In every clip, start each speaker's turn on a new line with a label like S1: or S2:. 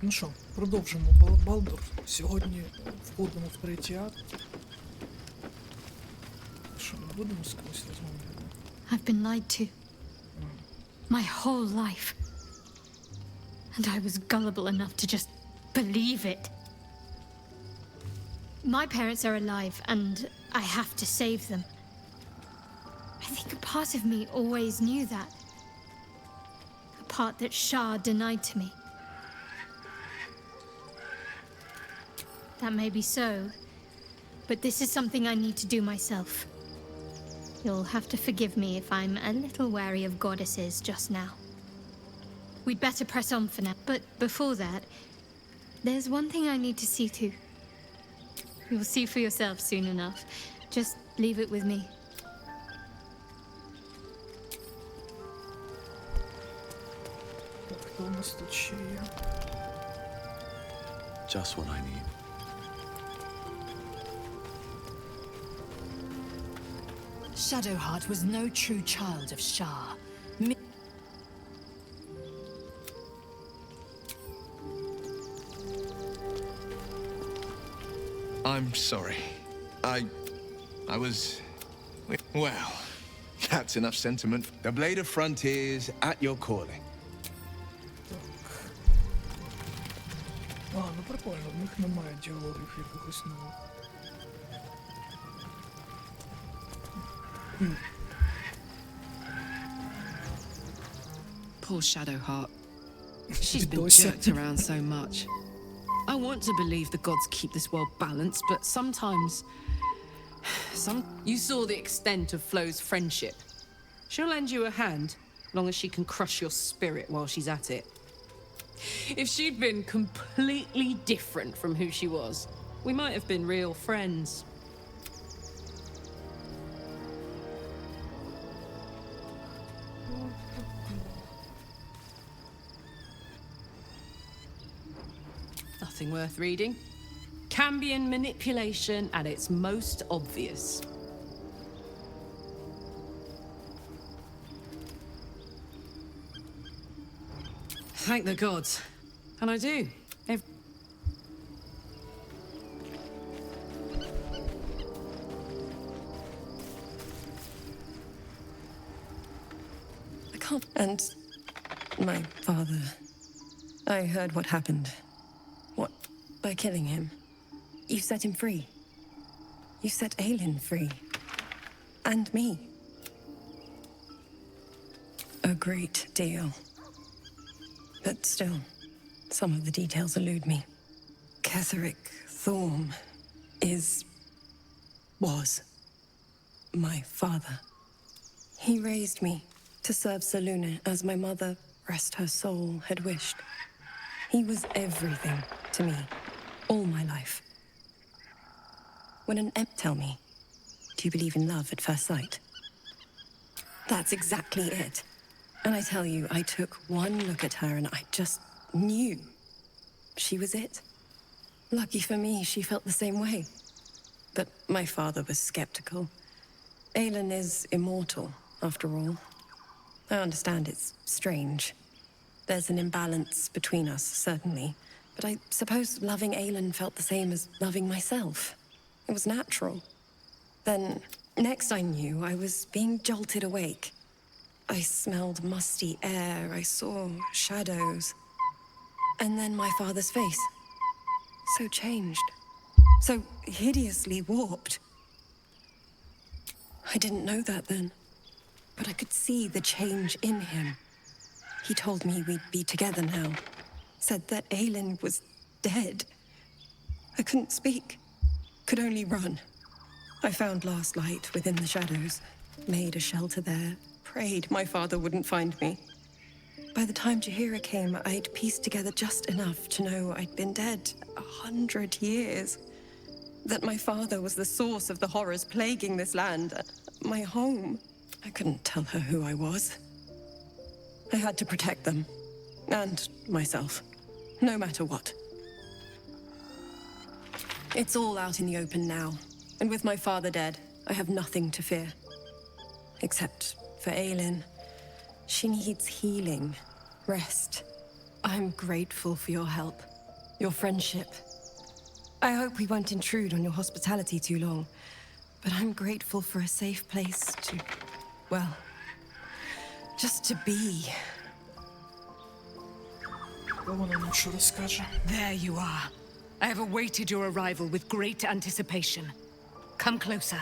S1: Ну що, продовжимо Балдур. Сьогодні входимо в третій акт. Що, не будемо з когось розмовляти?
S2: I've been lied to. My whole life. And I was gullible enough to just believe it. My parents are alive, and I have to save them. I think a part of me always knew that. A part that Shar denied to me. That may be so, but this is something I need to do myself. You'll have to forgive me if I'm a little wary of goddesses just now. We'd better press on for now, but before that, there's one thing I need to see to. You'll see for yourself soon enough. Just leave it with me.
S1: Так, хто у нас тут ще є?
S3: Just what I need.
S4: Shadowheart was no true child of Shar.
S5: I'm sorry. I was... Well, that's enough sentiment. The Blade of Frontiers at your calling.
S1: А, ну прикольно, в них немає діалогів якихось нових.
S6: Poor Shadowheart. She's been
S1: Досі.
S6: jerked around so much. I want to believe the gods keep this world balanced, but sometimes... You saw the extent of Flo's friendship. She'll lend you a hand, long as she can crush your spirit while she's at it. If she'd been completely different from who she was, we might have been real friends. Nothing worth reading. Cambion manipulation at its most obvious. Thank the gods. And I do.
S7: I can't. And my father. I heard what happened. What? By killing him. You set him free. You set Aelin free. And me. A great deal. But still, some of the details elude me. Ketheric Thorm was my father. He raised me to serve Selûne as my mother, rest her soul, had wished. He was everything to me, all my life. When an imp tell me, do you believe in love at first sight? That's exactly it. And I tell you, I took one look at her and I just knew she was it. Lucky for me, she felt the same way. But my father was skeptical. Aelin is immortal, after all. I understand it's strange. There's an imbalance between us, certainly. But I suppose loving Aelin felt the same as loving myself. It was natural. Then, next I knew, I was being jolted awake. I smelled musty air, I saw shadows. And then my father's face. So changed. So hideously warped. I didn't know that then. But I could see the change in him. He told me we'd be together now. Said that Aelin was dead. I couldn't speak. Could only run. I found last light within the shadows. Made a shelter there. Prayed my father wouldn't find me. By the time Jaheira came, I'd pieced together just enough to know I'd been dead 100 years. That my father was the source of the horrors plaguing this land. My home. I couldn't tell her who I was. I had to protect them. And myself. No matter what. It's all out in the open now. And with my father dead, I have nothing to fear. Except for Aelin. She needs healing. Rest. I'm grateful for your help. your friendship. I hope we won't intrude on your hospitality too long, but I'm grateful for a safe place to, well, just to be.
S1: Вона нам що розкаже.
S4: There you are. I have awaited your arrival with great anticipation. Come closer.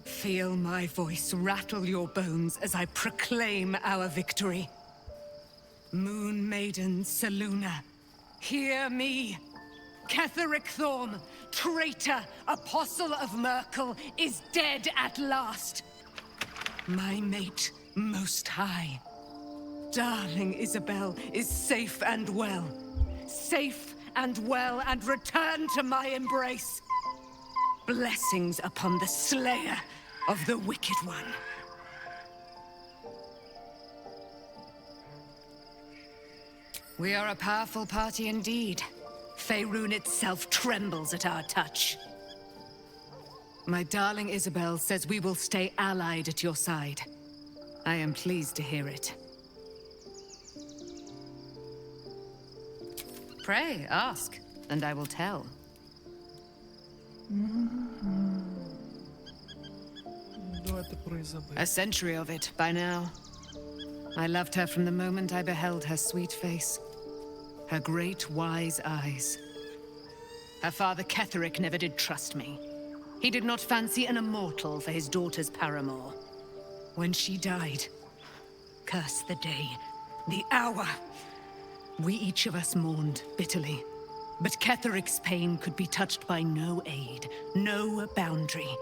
S4: Feel my voice rattle your bones as I proclaim our victory. Moon Maiden Selûne, hear me. Ketheric Thorm, traitor, apostle of Merkel, is dead at last. My mate, Most High. Darling Isabel is safe and well. Safe and well, and returned to my embrace. Blessings upon the slayer of the Wicked One. We are a powerful party indeed. Faerun itself trembles at our touch. My darling Isabel says we will stay allied at your side. I am pleased to hear it. Pray, ask, and I will tell.
S1: Давайте про Ізабель.
S4: A century of it by now. I loved her from the moment I beheld her sweet face. Her great, wise eyes. Her father Ketheric never did trust me. He did not fancy an immortal for his daughter's paramour. When she died, curse the day, the hour, we each of us mourned bitterly. But Ketheric's pain could be touched by no aid, no boundary.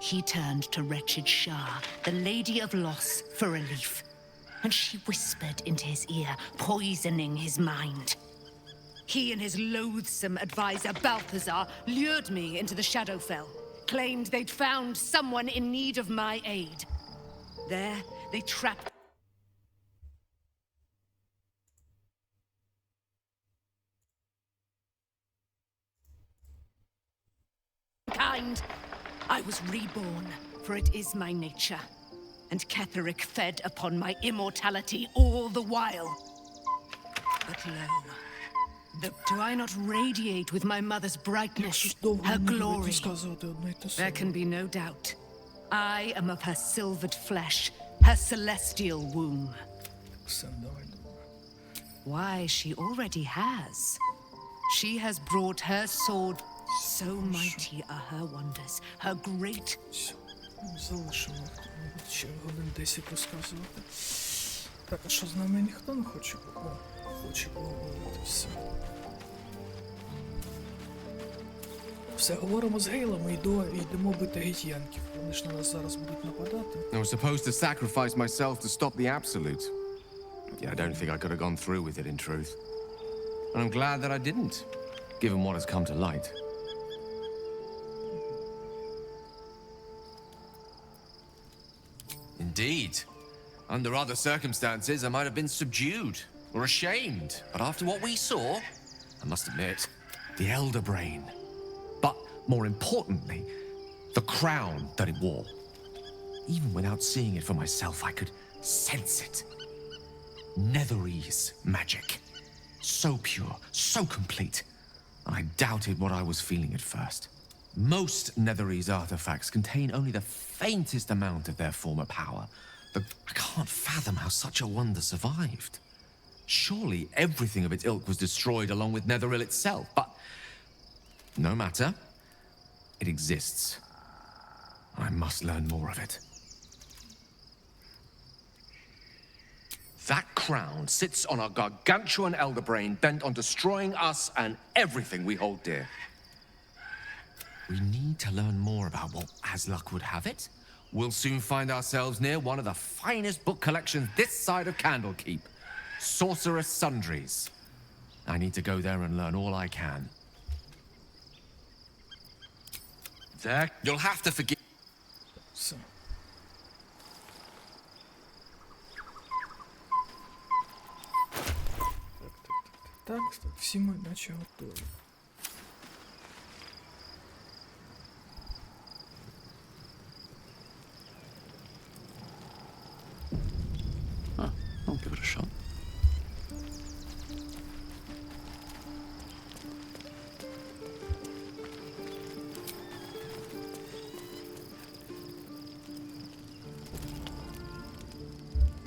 S4: He turned to wretched Shar, the Lady of Loss, for relief. And she whispered into his ear, poisoning his mind. He and his loathsome advisor, Balthazar, lured me into the Shadowfell, claimed they'd found someone in need of my aid. There, they trapped kind. I was reborn, for it is my nature. And Ketheric fed upon my immortality all the while. But lo, do I not radiate with my mother's brightness, her glory? There can be no doubt. I am of her silvered flesh, her celestial womb. Why, she already has. She has brought her sword. So mighty are her wonders, her great...
S1: Залишимо ще годин 10 розказувати. Так, а що з нами ніхто не хоче? О, хоче поговорити, все. Все, говоримо з Гейлом і йдемо бити гітянків. Вони ж на нас зараз будуть нападати.
S5: I was supposed to sacrifice myself to stop the Absolute. Yeah, I don't think I could have gone through with it in truth. And I'm glad that I didn't, given what has come to light. Indeed. Under other circumstances, I might have been subdued or ashamed. But after what we saw, I must admit, the Elder Brain. But more importantly, the crown that it wore. Even without seeing it for myself, I could sense it. Netherese magic. So pure, so complete. And I doubted what I was feeling at first. Most Netherese artifacts contain only the faintest amount of their former power. But I can't fathom how such a wonder survived. Surely everything of its ilk was destroyed along with Netheril itself, but no matter. It exists. I must learn more of it. That crown sits on a gargantuan elder brain bent on destroying us and everything we hold dear. We need to learn more about what Asluck would have it. We'll soon find ourselves near one of the finest book collections this side of Candlekeep. Sorcerous Sundries. I need to go there and learn all I can. There, you'll have to forgive...
S1: Все. Так, всі ми наче готові.
S3: I'll give it a shot.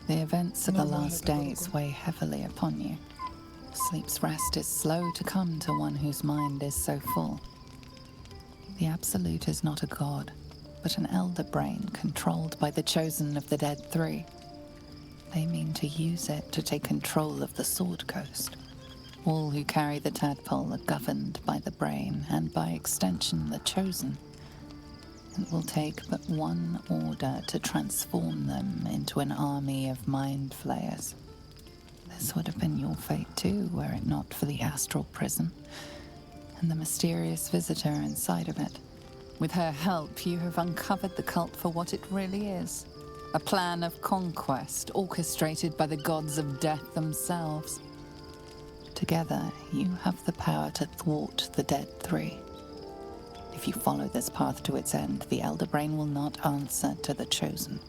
S8: The events of the last days weigh heavily upon you. Sleep's rest is slow to come to one whose mind is so full. The Absolute is not a god, but an elder brain controlled by the chosen of the Dead Three. They mean to use it to take control of the Sword Coast. All who carry the tadpole are governed by the brain, and by extension the chosen. It will take but one order to transform them into an army of mind flayers. This would have been your fate too, were it not for the astral prison and the mysterious visitor inside of it. With her help, you have uncovered the cult for what it really is. A plan of conquest orchestrated by the gods of death themselves. Together, you have the power to thwart the Dead Three. If you follow this path to its end, the Elder Brain will not answer to the Chosen.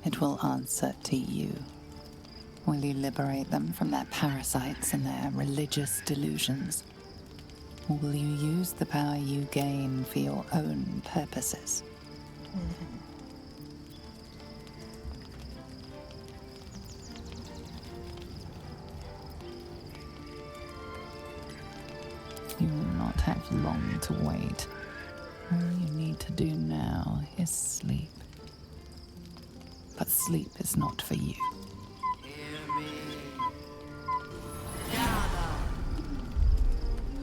S8: It will answer to you. Will you liberate them from their parasites and their religious delusions? Or will you use the power you gain for your own purposes? You will not have long to wait. All you need to do now is sleep. But sleep is not for you.
S9: Hear me. Gather.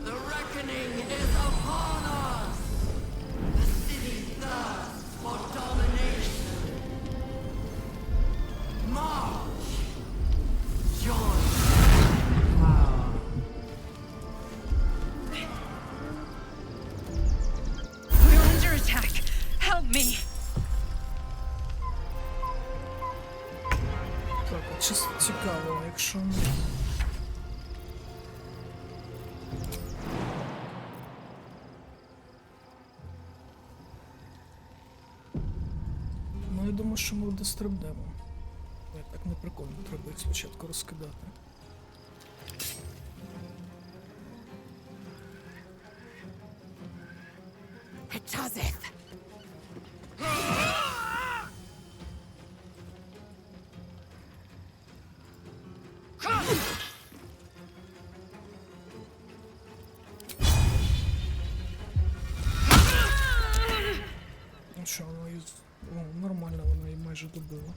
S9: The reckoning is upon us. The city thirsts for domination. March. Join.
S4: Attack! Help me!
S1: Так, а чисто цікаво, якщо... Ну, я думаю, що ми дострибнемо. Ой, так не прикольно, треба їх спочатку розкидати. Ну що, вона її... О, нормально, вона її майже добила.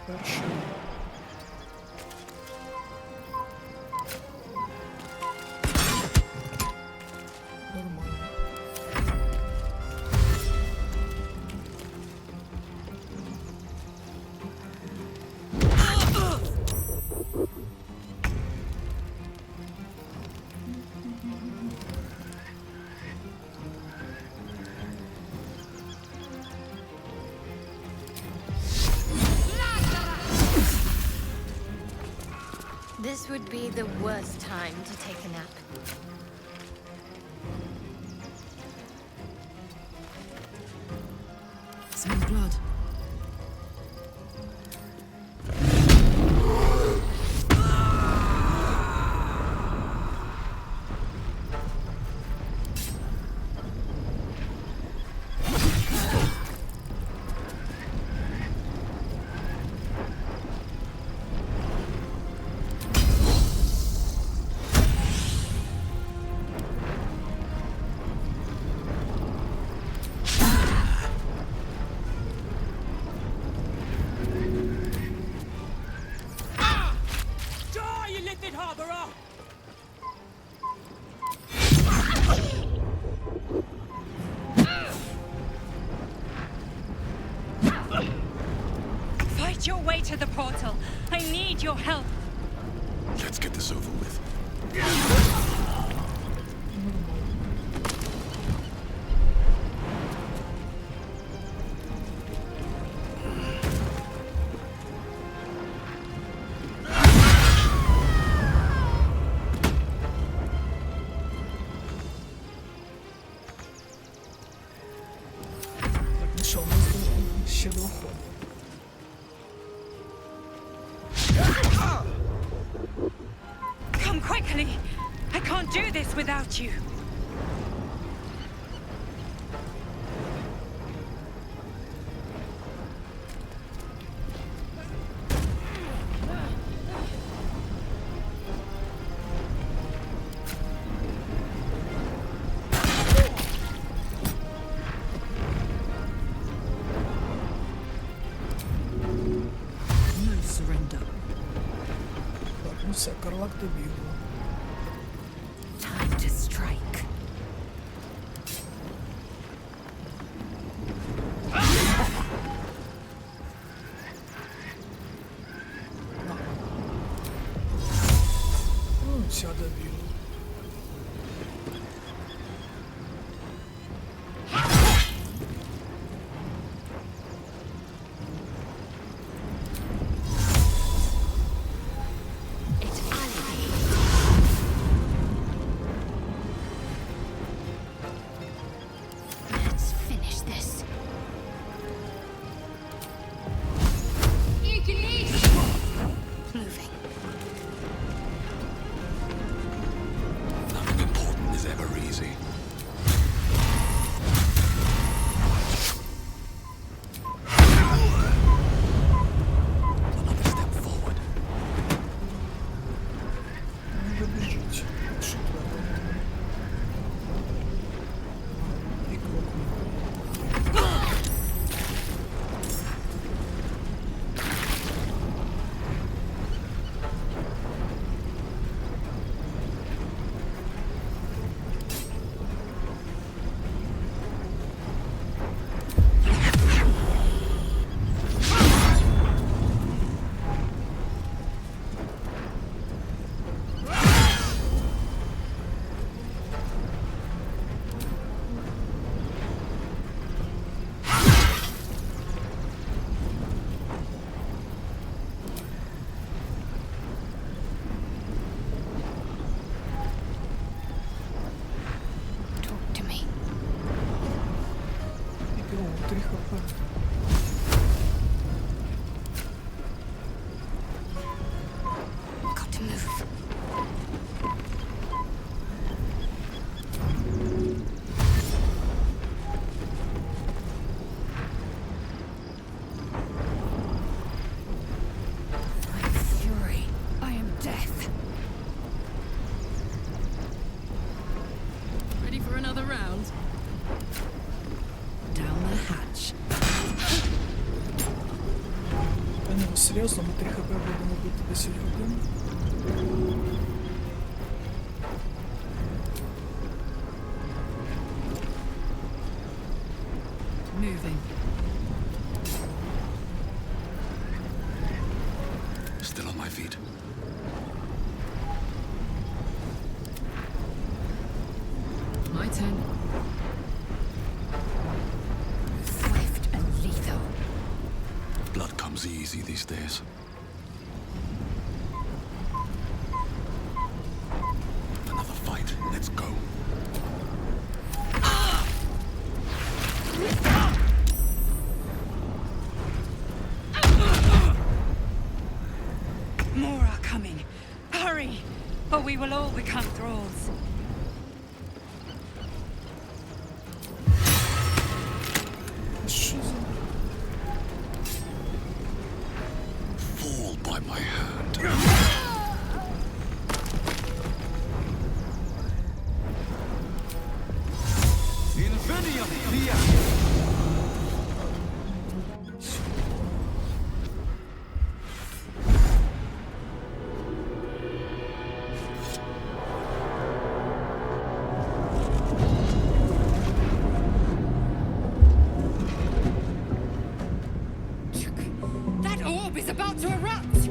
S1: Перший. Нормально.
S2: This would be the worst time to take a nap.
S6: Smell blood.
S10: Fight your way to the portal. I need your help.
S3: Let's get this over with.
S10: can't do this without you.
S1: Так, ну все, Карлак добігла.
S7: Time to strike.
S1: Ну, вся добігла.
S2: Let's finish this. Moving.
S3: Nothing important is ever easy. Another step forward.
S1: Не добіжить. Що треба? І крок.
S2: Talk to me.
S1: І пілом 3 хп.
S2: Got to move.
S7: I'm fury. I am death.
S6: Ready for another round?
S7: Down the hatch.
S1: Та ні, ну серйозно, ми 3 хп будемо бити 10 годин.
S4: Moving.
S3: Still on my feet.
S4: My turn.
S7: Swift and lethal.
S3: Blood comes easy these days. Another fight. Let's go.
S10: More are coming. Hurry, or we will all become thralls.
S1: Що за...
S3: Fall by my hand.
S10: That orb is about to erupt!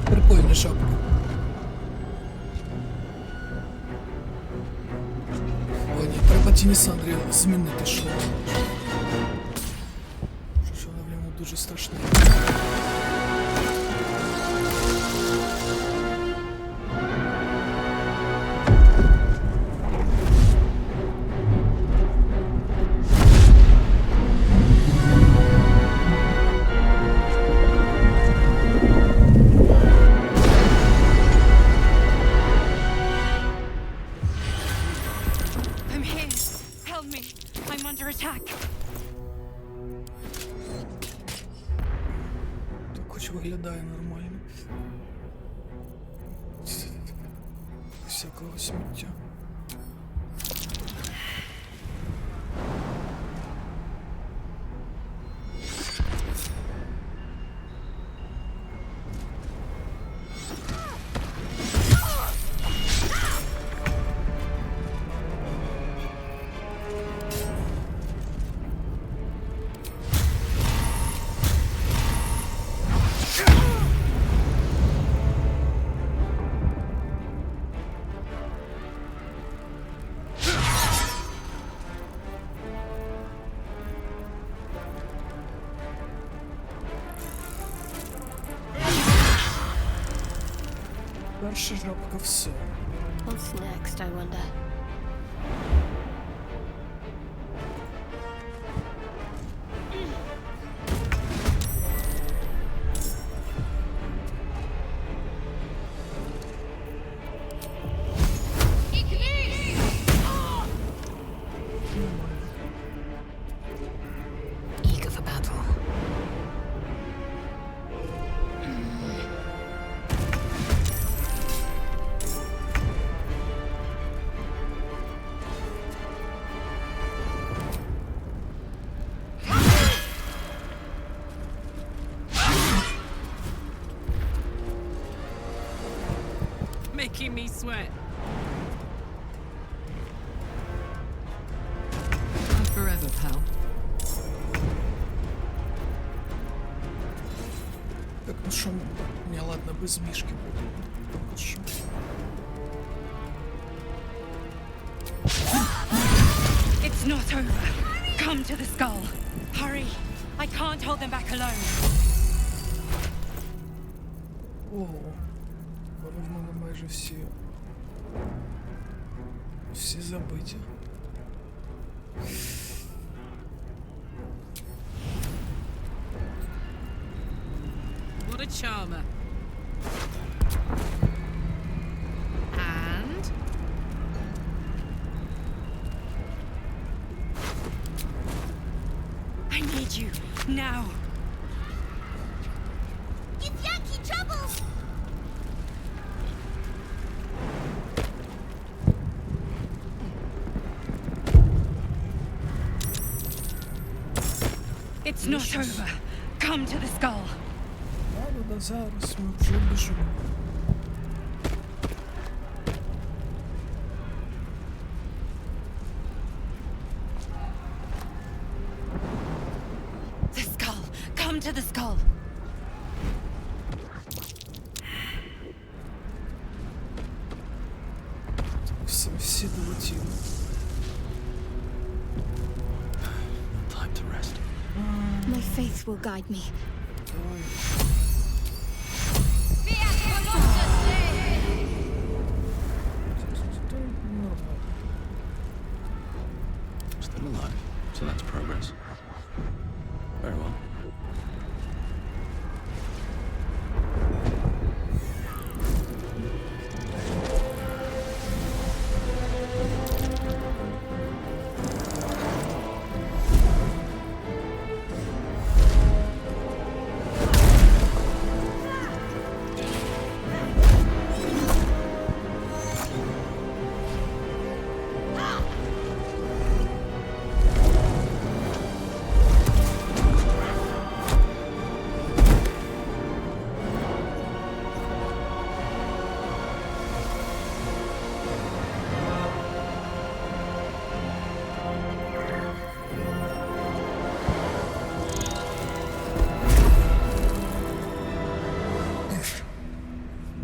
S1: Прикольна шапка. О, ні, треба Тіні Сандрі змінити шоу. Що вона в ньому дуже страшна. виглядає нормально. Всякого сміття. Перша жабка все.
S2: What's next, I wonder?
S4: Eager for battle.
S6: Making me sweat.
S4: Forever, pal.
S1: Так, ну шо, не, ладно, без мишки буду. Только шо.
S10: It's not over. Come to the skull. Hurry. I can't hold them back alone.
S1: Ого. Вони в мене майже всі забиті.
S6: What a charmer. And?
S10: I need you now.
S2: Gityanki trouble!
S10: It's not over. Come to the skull.
S1: Да, зараз ми вже біжимо.
S10: The skull. Come to the skull.
S1: Всі долетіли.
S3: No time to rest.
S2: My faith will guide me.
S1: Давай.
S3: Still alive, so that's progress. Very well.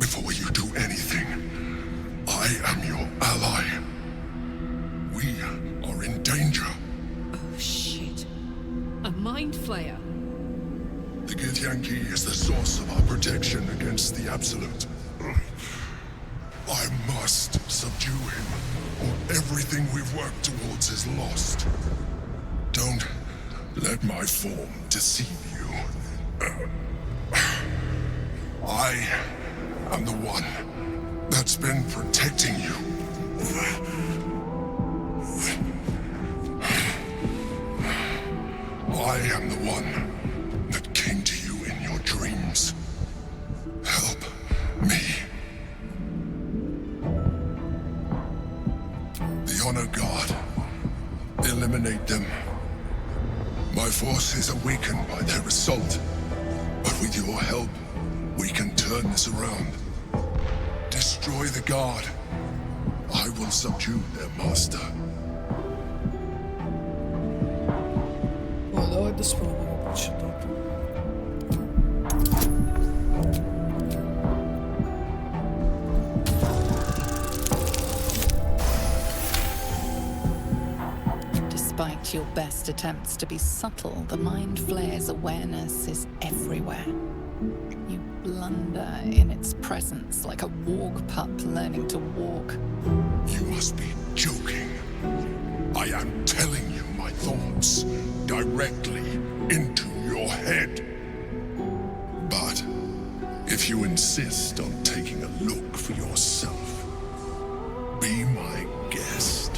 S11: Before you do anything, I am your ally. We are in danger.
S6: Oh, shit. A mind flayer.
S11: The Githyanki is the source of our protection against the Absolute. I must subdue him, or everything we've worked towards is lost. Don't let my form deceive you. I am the one that's been protecting you. I am the one that came to you in your dreams. honor God. Eliminate them. My forces are weakened by their assault, but with your help, we can turn this around. Destroy the god. I will subdue their master.
S1: О, давайте спробуємо прочитати.
S8: Despite your best attempts to be subtle, the Mind Flayer's awareness is everywhere. You blunder in its presence like a walk pup learning to walk.
S11: You must be joking. I am telling you my thoughts directly into your head. But if you insist on taking a look for yourself, be my guest.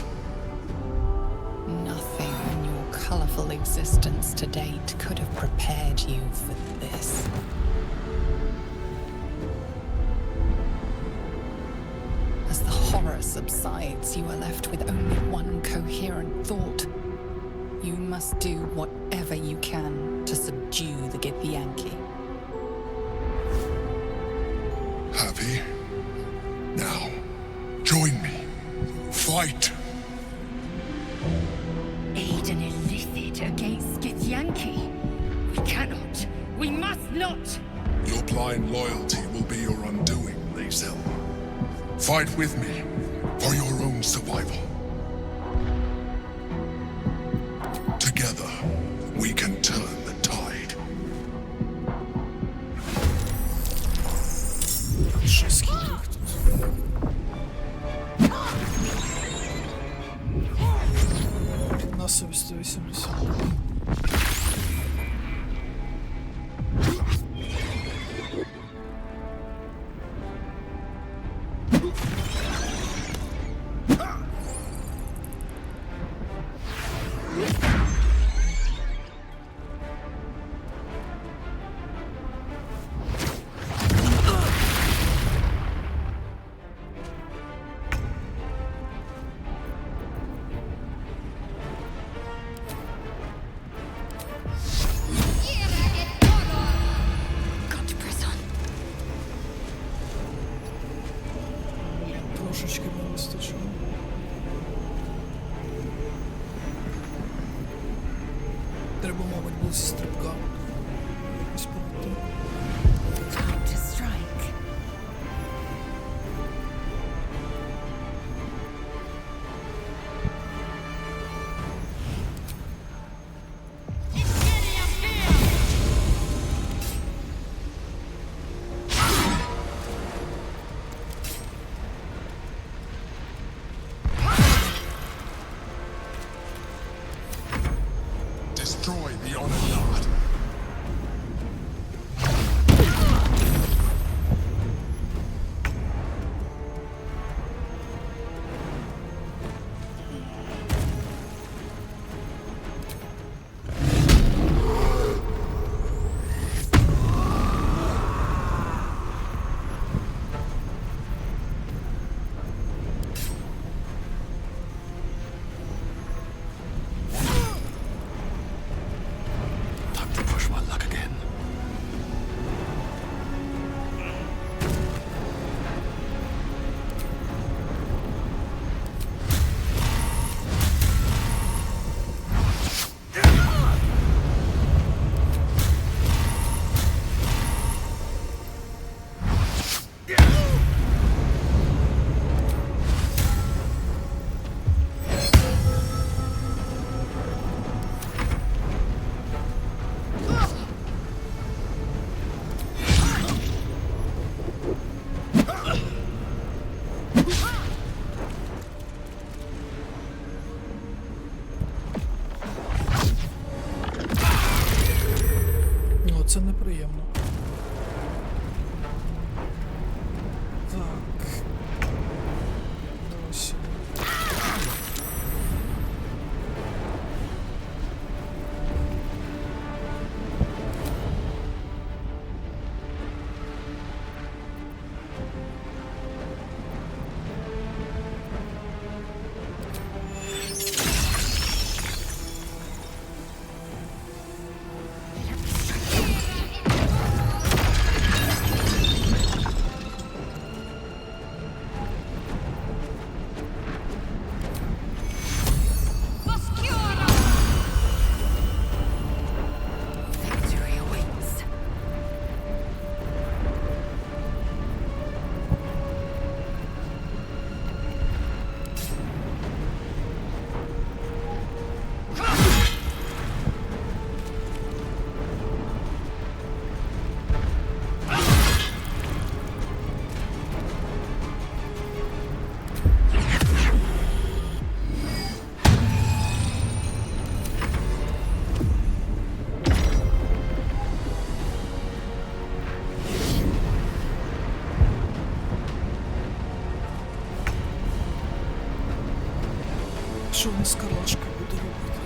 S8: Nothing in your colorful existence to date could have prepared you for this. As the horror subsides, you are left with only one coherent thought. You must do whatever you can to subdue the Githyanki.
S11: Happy? Now, join me. Fight!
S10: Aid an illicit against Githyanki. We cannot. We must not.
S11: Your blind loyalty will be your undoing, Lae'zel. Fight with me for your own survival. Together, we can turn the tide.
S1: Жесткий їх тут. 180. Трошечки не вистачило. Треба, мабуть, було зі стрибка. Якось пройти.
S11: Destroy the honor god.
S3: Time to push my luck again.
S1: Ну, це неприємно. Так. Давай сюди. Що вони з карлашкою буде робити?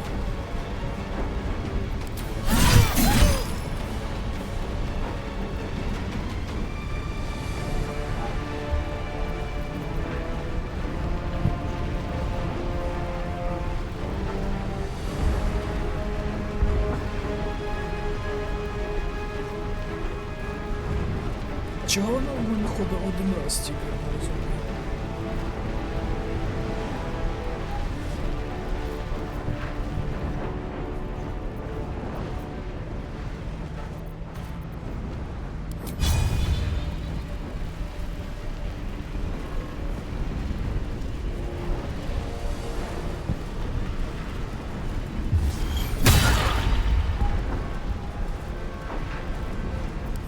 S1: Чого вона в мене ходить один раз тільки, я не розумію?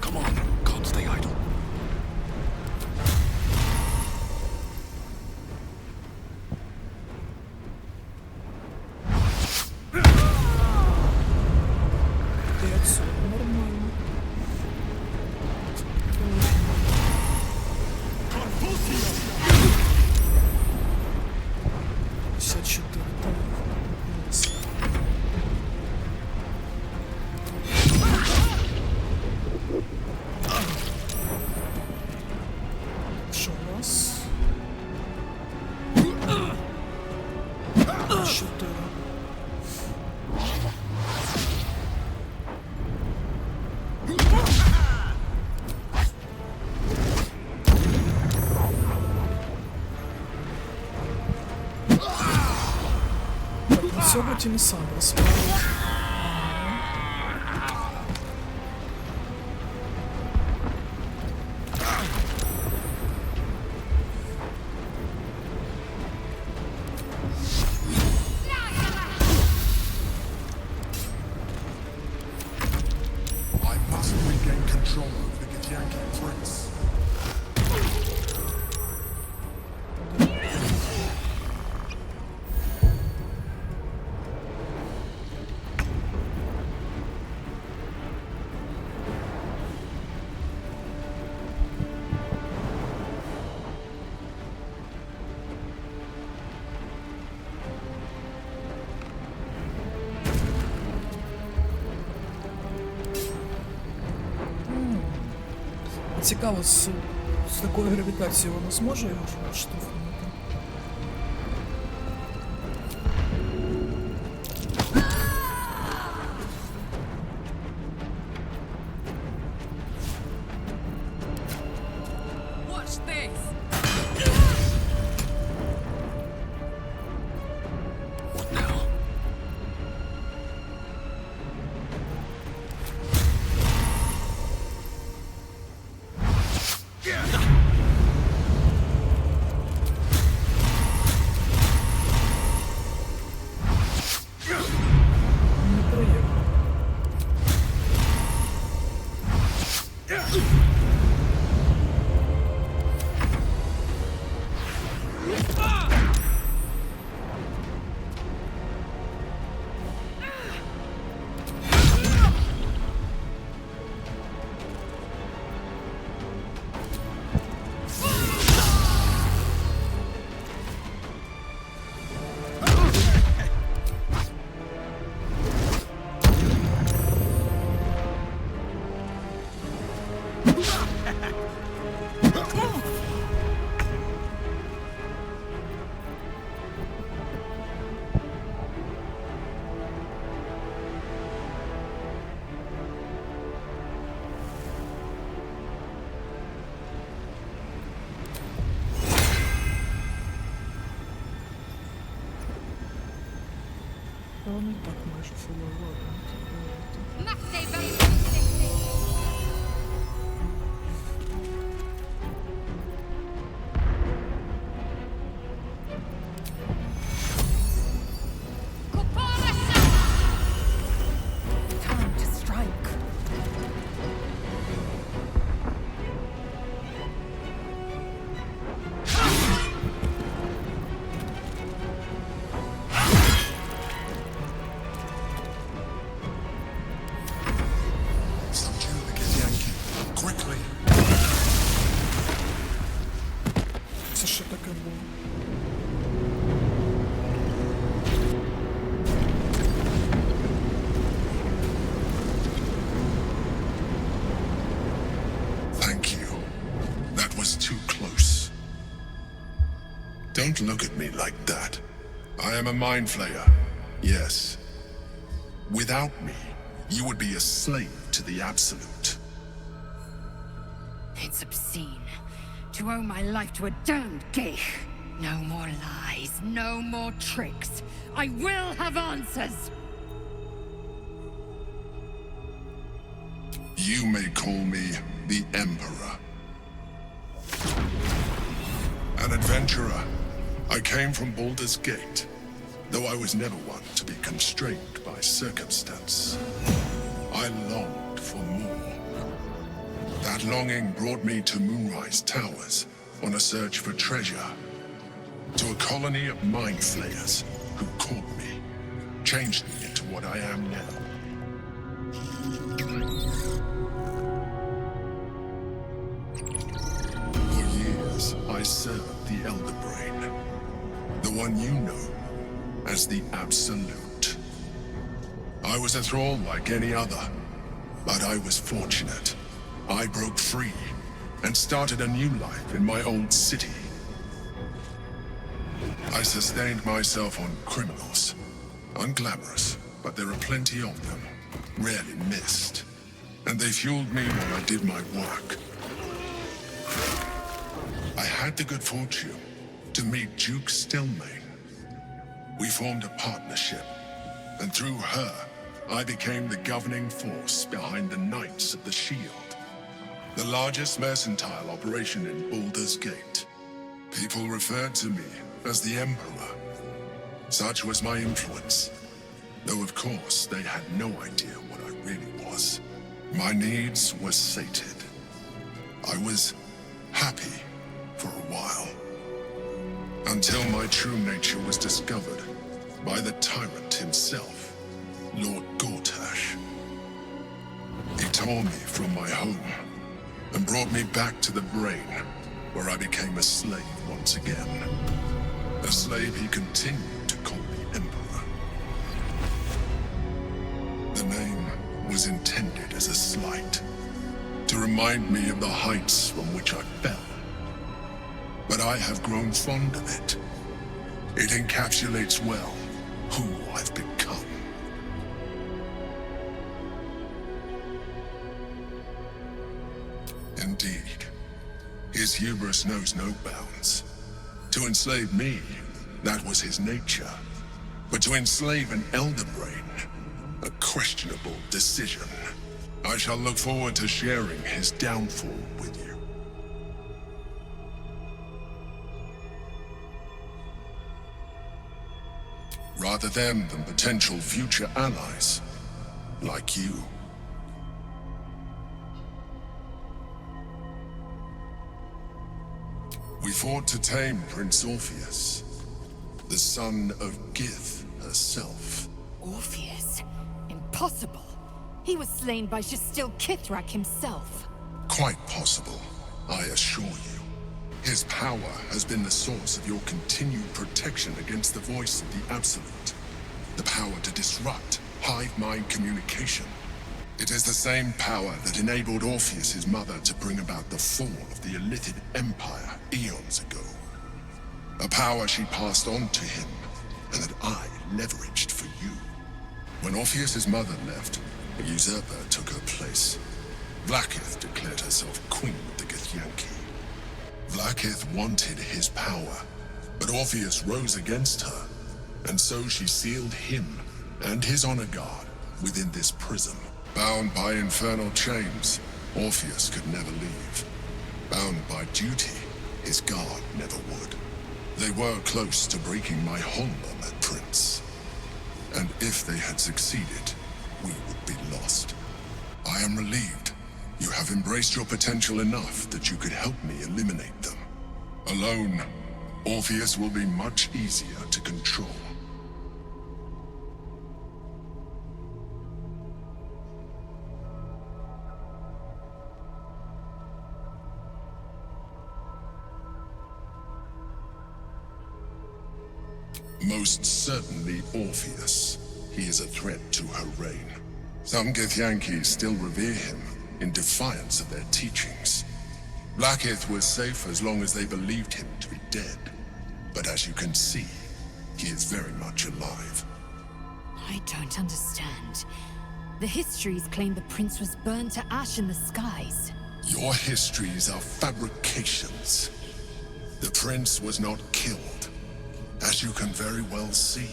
S3: Come on, can't stay idle.
S1: Це нормально. Що у нас? 4. Цього Тінісандра справить.
S11: I must regain control of the Githyanki prince.
S1: Цікаво, з такою гравітацією вона зможе його штовхнути?
S6: Watch this!
S3: What now?
S1: Неприємно. Вони і так майже фуловали.
S10: Time to strike.
S11: Subdue the Githyanki. Quickly.
S1: Це що таке було?
S11: Don't look at me like that. I am a mind flayer, yes. Without me, you would be a slave to the Absolute.
S10: It's obscene to owe my life to a damned geek. No more lies, no more tricks. I will have answers!
S11: You may call me the Emperor. An adventurer. I came from Baldur's Gate, though I was never one to be constrained by circumstance. I longed for more. That longing brought me to Moonrise Towers on a search for treasure. To a colony of mind flayers who caught me, changed me into what I am now. For years, I served the Elder Brain, the one you know as the Absolute. I was a thrall like any other, but I was fortunate. I broke free and started a new life in my old city. I sustained myself on criminals. Unglamorous, but there are plenty of them, rarely missed. And they fueled me while I did my work. I had the good fortune to meet Duke Stelmane. We formed a partnership, and through her, I became the governing force behind the Knights of the Shield, the largest mercantile operation in Baldur's Gate. People referred to me as the Emperor. Such was my influence, though of course they had no idea what I really was. My needs were sated. I was happy for a while, until my true nature was discovered by the tyrant himself, Lord Gortash. He tore me from my home and brought me back to the Brain, where I became a slave once again. A slave he continued to call the Emperor. The name was intended as a slight, to remind me of the heights from which I fell. But I have grown fond of it. It encapsulates well who I've become. Indeed, his hubris knows no bounds. To enslave me, that was his nature. But to enslave an Elder Brain, a questionable decision. I shall look forward to sharing his downfall with you. Rather them than potential future allies, like you. We fought to tame Prince Orpheus, the son of Gith herself.
S10: Orpheus? Impossible. He was slain by Jastil Kithrak himself.
S11: Quite possible, I assure you. His power has been the source of your continued protection against the voice of the Absolute. The power to disrupt hive mind communication. It is the same power that enabled Orpheus's mother to bring about the fall of the Illithid Empire eons ago. A power she passed on to him, and that I leveraged for you. When Orpheus's mother left, a usurper took her place. Vlaakith declared herself queen of the Githyanki. Vlaakith wanted his power, but Orpheus rose against her, and so she sealed him and his honor guard within this prison. Bound by infernal chains, Orpheus could never leave. Bound by duty, his guard never would. They were close to breaking my hold on that prince. And if they had succeeded, we would be lost. I am relieved. You have embraced your potential enough that you could help me eliminate them. Alone, Orpheus will be much easier to control. Most certainly Orpheus. He is a threat to her reign. Some Githyanki still revere him in defiance of their teachings. Vlaakith was safe as long as they believed him to be dead. But as you can see, he is very much alive.
S10: I don't understand. The histories claim the prince was burned to ash in the skies.
S11: Your histories are fabrications. The prince was not killed. As you can very well see,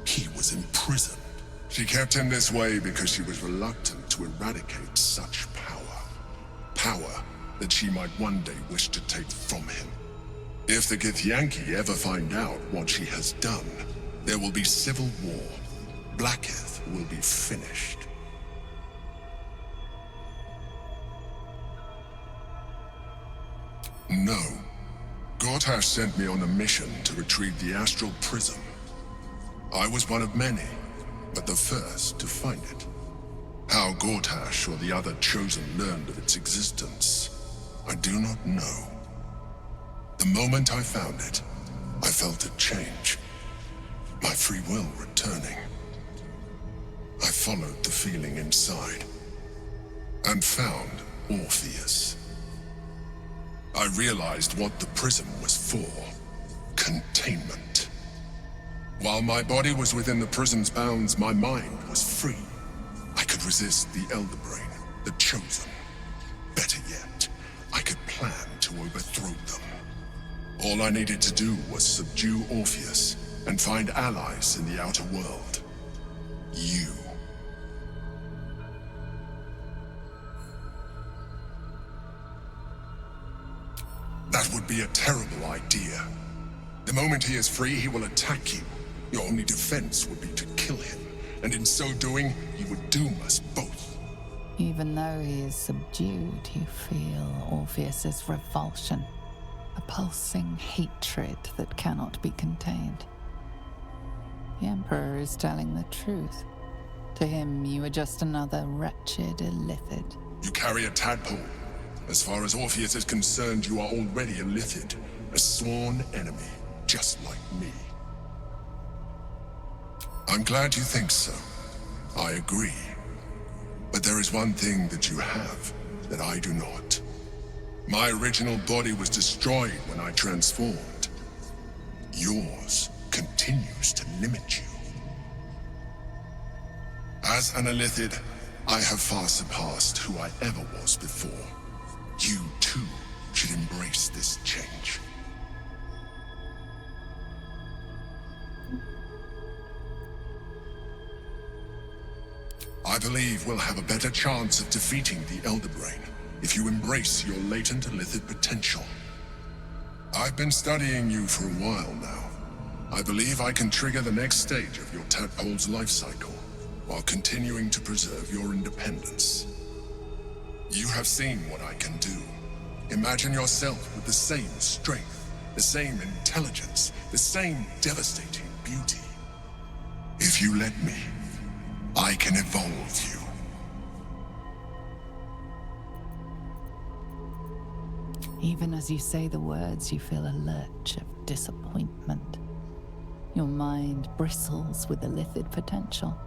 S11: he was imprisoned. She kept him this way because she was reluctant to eradicate such power. Power that she might one day wish to take from him. If the Githyanki ever find out what she has done, there will be civil war. Blackith will be finished. No. Gortash sent me on a mission to retrieve the astral prism. I was one of many, but the first to find it. How Gortash or the other chosen learned of its existence, I do not know. The moment I found it, I felt a change. My free will returning. I followed the feeling inside, and found Orpheus. I realized what the prism was for. Containment. While my body was within the prism's bounds, my mind was free. I could resist the Elder Brain, the Chosen. Better yet, I could plan to overthrow them. All I needed to do was subdue Orpheus and find allies in the outer world. You. That would be a terrible idea. The moment he is free, he will attack you. Your only defense would be to kill him, and in so doing, he would doom us both.
S8: Even though he is subdued, you feel Orpheus's revulsion, a pulsing hatred that cannot be contained. The Emperor is telling the truth. To him, you are just another wretched illithid.
S11: You carry a tadpole. As far as Orpheus is concerned, you are already a Lithid, a sworn enemy, just like me. I'm glad you think so. I agree. But there is one thing that you have that I do not. My original body was destroyed when I transformed. Yours continues to limit you. As an Illithid, I have far surpassed who I ever was before. You, too, should embrace this change. I believe we'll have a better chance of defeating the Elder Brain if you embrace your latent Illithid potential. I've been studying you for a while now. I believe I can trigger the next stage of your tadpole's life cycle, while continuing to preserve your independence. You have seen what I can do. Imagine yourself with the same strength, the same intelligence, the same devastating beauty. If you let me, I can evolve you.
S8: Even as you say the words, you feel a lurch of disappointment. Your mind bristles with illithid potential.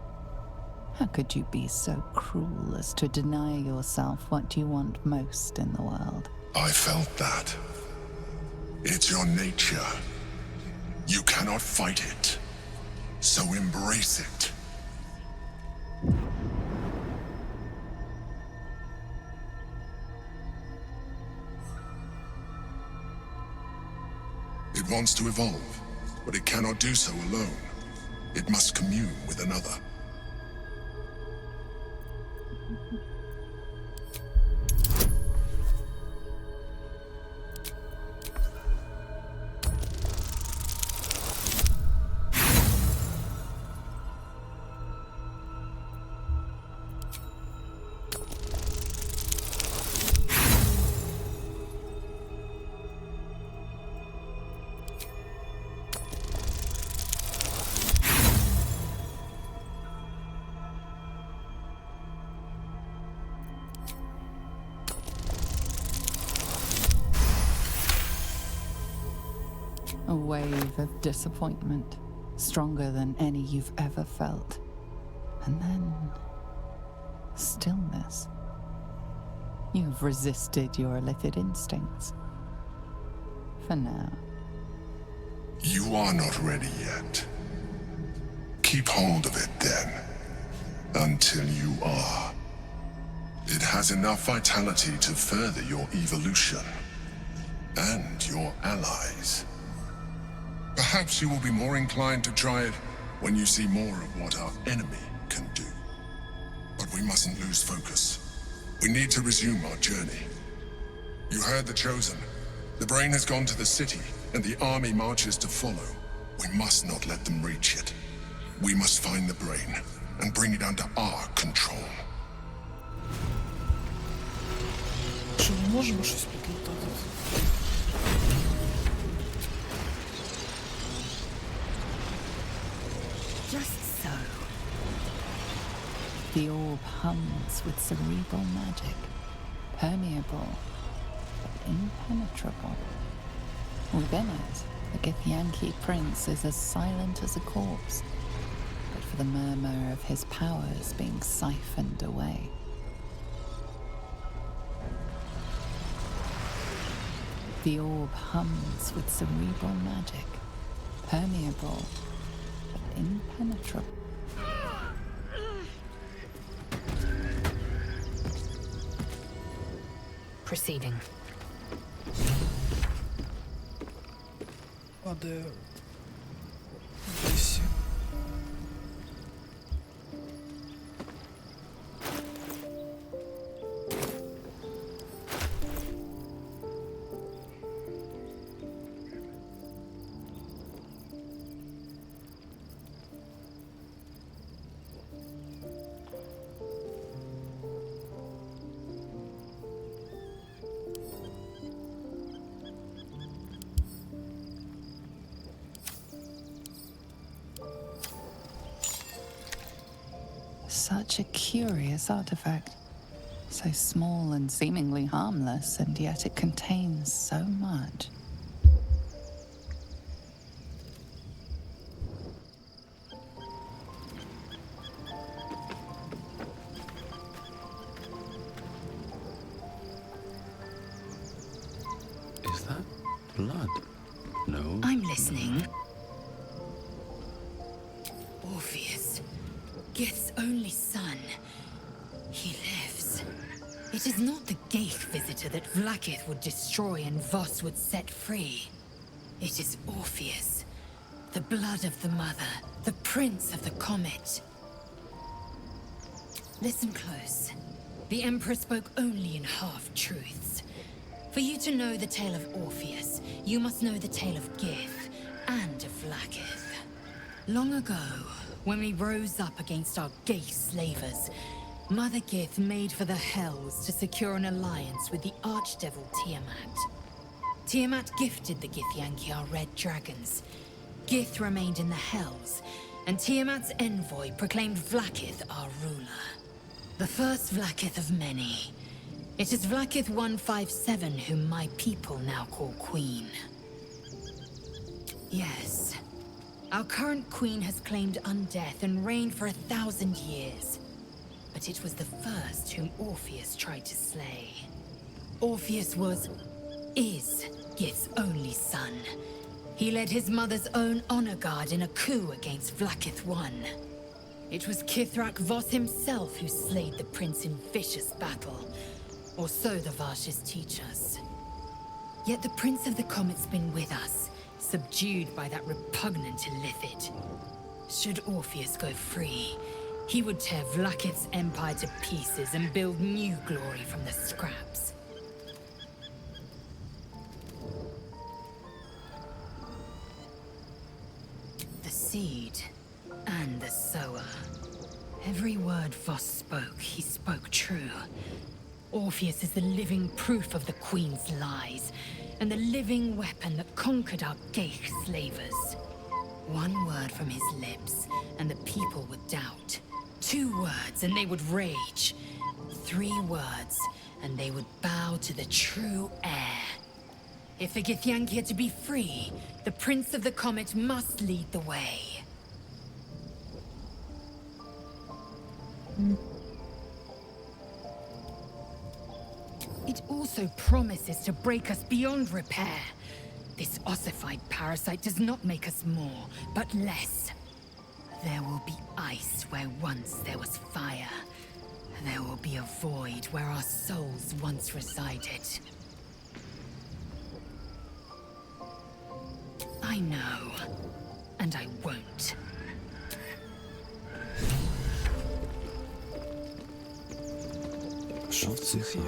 S8: How could you be so cruel as to deny yourself what you want most in the world?
S11: I felt that. It's your nature. You cannot fight it. So embrace it. It wants to evolve, but it cannot do so alone. It must commune with another.
S8: A wave of disappointment, stronger than any you've ever felt. And then, stillness. You've resisted your illithid instincts. For now.
S11: You are not ready yet. Keep hold of it then, until you are. It has enough vitality to further your evolution, and your allies. Perhaps you will be more inclined to try it when you see more of what our enemy can do. But we mustn't lose focus. We need to resume our journey. You heard the Chosen. The brain has gone to the city, and the army marches to follow. We must not let them reach it. We must find the brain, and bring it under our control.
S1: Що, ми можемо щось підлітати?
S10: Just so.
S8: The orb hums with cerebral magic, permeable but impenetrable. Within it, the Githyanki prince is as silent as a corpse, but for the murmur of his powers being siphoned away. The orb hums with cerebral magic, permeable but impenetrable.
S4: Proceeding.
S1: А де... Десі?
S8: Such a curious artifact. So small and seemingly harmless, and yet it contains so much.
S3: Is that blood? No.
S10: I'm listening. Orpheus, Gith's only son. He lives. It is not the Geith visitor that Vlaakith would destroy and Voss would set free. It is Orpheus, the blood of the mother, the prince of the comet. Listen close. The Emperor spoke only in half-truths. For you to know the tale of Orpheus, you must know the tale of Gith and of Vlaakith. Long ago, when we rose up against our Geith slavers, Mother Gith made for the Hells to secure an alliance with the Archdevil Tiamat. Tiamat gifted the Githyanki our red dragons. Gith remained in the Hells, and Tiamat's envoy proclaimed Vlaakith our ruler. The first Vlaakith of many. It is Vlaakith 157 whom my people now call Queen. Yes, our current queen has claimed undeath and reigned for 1,000 years. But it was the first whom Orpheus tried to slay. Orpheus is Gith's only son. He led his mother's own honor guard in a coup against Vlaakith I. It was Kithrak Voss himself who slayed the prince in vicious battle, or so the Varshes teach us. Yet the Prince of the Comet's been with us, subdued by that repugnant Illithid. Should Orpheus go free, he would tear Vlaakith's empire to pieces and build new glory from the scraps. The seed and the sower. Every word Voss spoke, he spoke true. Orpheus is the living proof of the Queen's lies, and the living weapon that conquered our Geith slavers. One word from his lips, and the people would doubt. 2 words, and they would rage. 3 words, and they would bow to the true heir. If the Githyanki are to be free, the Prince of the Comet must lead the way. It also promises to break us beyond repair. This ossified parasite does not make us more, but less. There will be ice where once there was fire. There will be a void where our souls once resided. I know, and I won't.
S1: Що в цих є?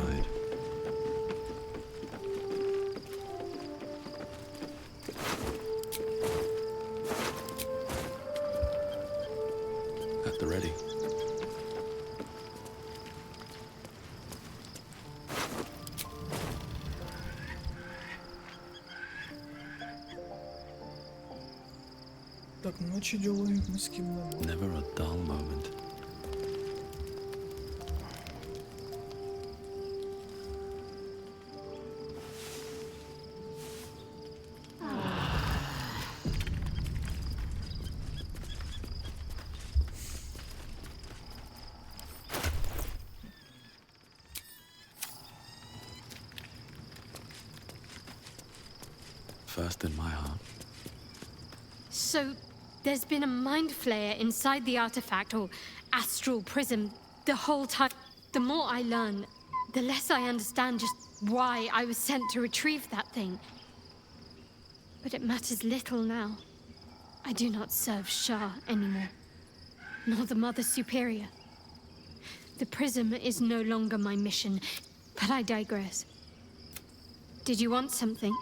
S3: At the ready.
S1: Так, ночі ділові ні з ким не було.
S3: Never a dull moment. First in my heart.
S2: So, there's been a mind flayer inside the artifact, or astral prism, the whole time. The more I learn, the less I understand just why I was sent to retrieve that thing. But it matters little now. I do not serve Shar anymore, nor the Mother Superior. The prism is no longer my mission, but I digress. Did you want something?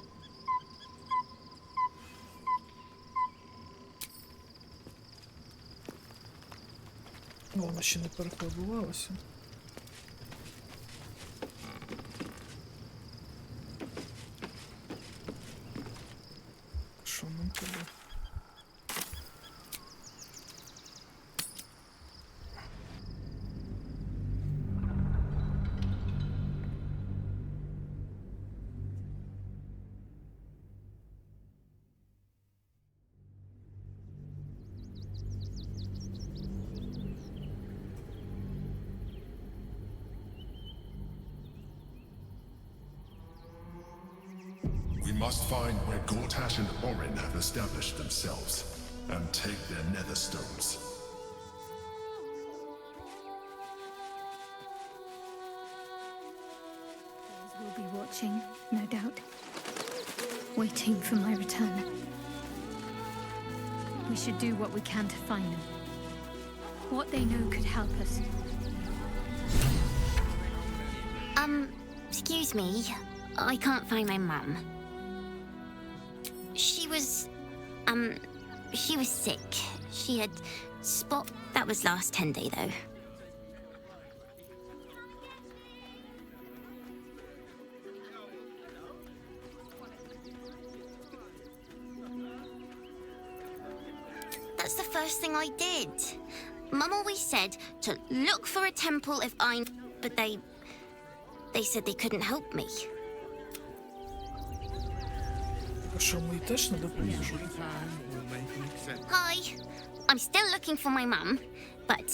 S1: Вона ще не перефарбувалася. Що нам треба?
S11: We must find where Gortash and Orin have established themselves, and take their nether stones.
S2: Will be watching, no doubt, waiting for my return. We should do what we can to find them. What they know could help us.
S12: Excuse me. I can't find my mum. She was sick. She had spot. That was last 10 day though. That's the first thing I did. Mum always said to look for a temple if but they said they couldn't help me.
S1: А що, ми теж не допоможемо?
S12: Hi, I'm still looking for my mum, but,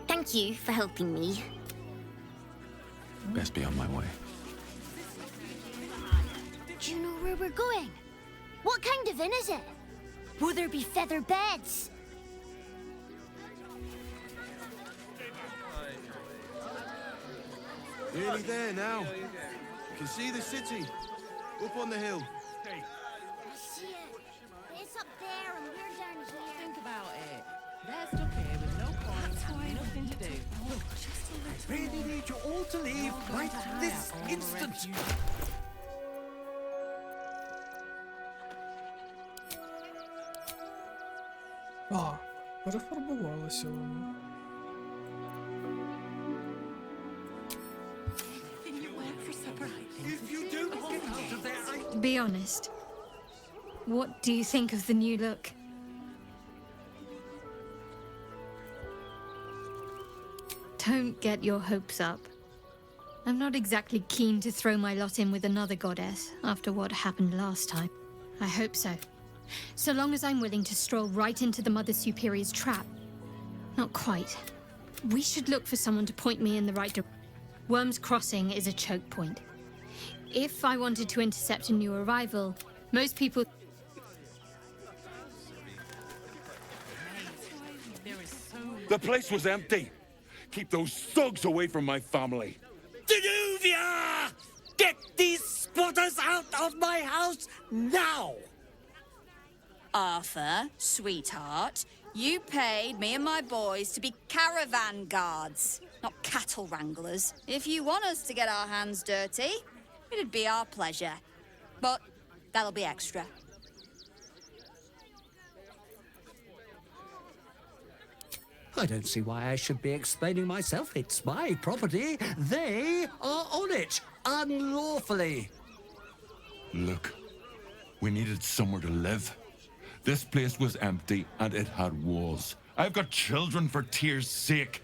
S12: thank you for helping me.
S3: Best be on my way.
S12: Do you know where we're going? What kind of inn is it? Will there be feather beds?
S13: Nearly there now. You can see the city, up on the hill.
S12: I see it. It's up there and we're down here.
S6: Think about it. They're stuck here with no coins and nothing to do.
S9: I really need you all to leave right this instant.
S1: А, перефарбувалася вона.
S2: Be honest. What do you think of the new look? Don't get your hopes up. I'm not exactly keen to throw my lot in with another goddess after what happened last time. I hope so. So long as I'm willing to stroll right into the Mother Superior's trap. Not quite. We should look for someone to point me in the right direction. Worm's Crossing is a choke point. If I wanted to intercept a new arrival, Most people.
S3: The place was empty. Keep those thugs away from my family.
S9: Danuvia! Get these squatters out of my house now!
S14: Arthur, sweetheart, you paid me and my boys to be caravan guards, not cattle wranglers. If you want us to get our hands dirty, it'd be our pleasure. But that'll be extra.
S9: I don't see why I should be explaining myself. It's my property. They are on it, unlawfully.
S3: Look, we needed somewhere to live. This place was empty and it had walls. I've got children for tears' sake.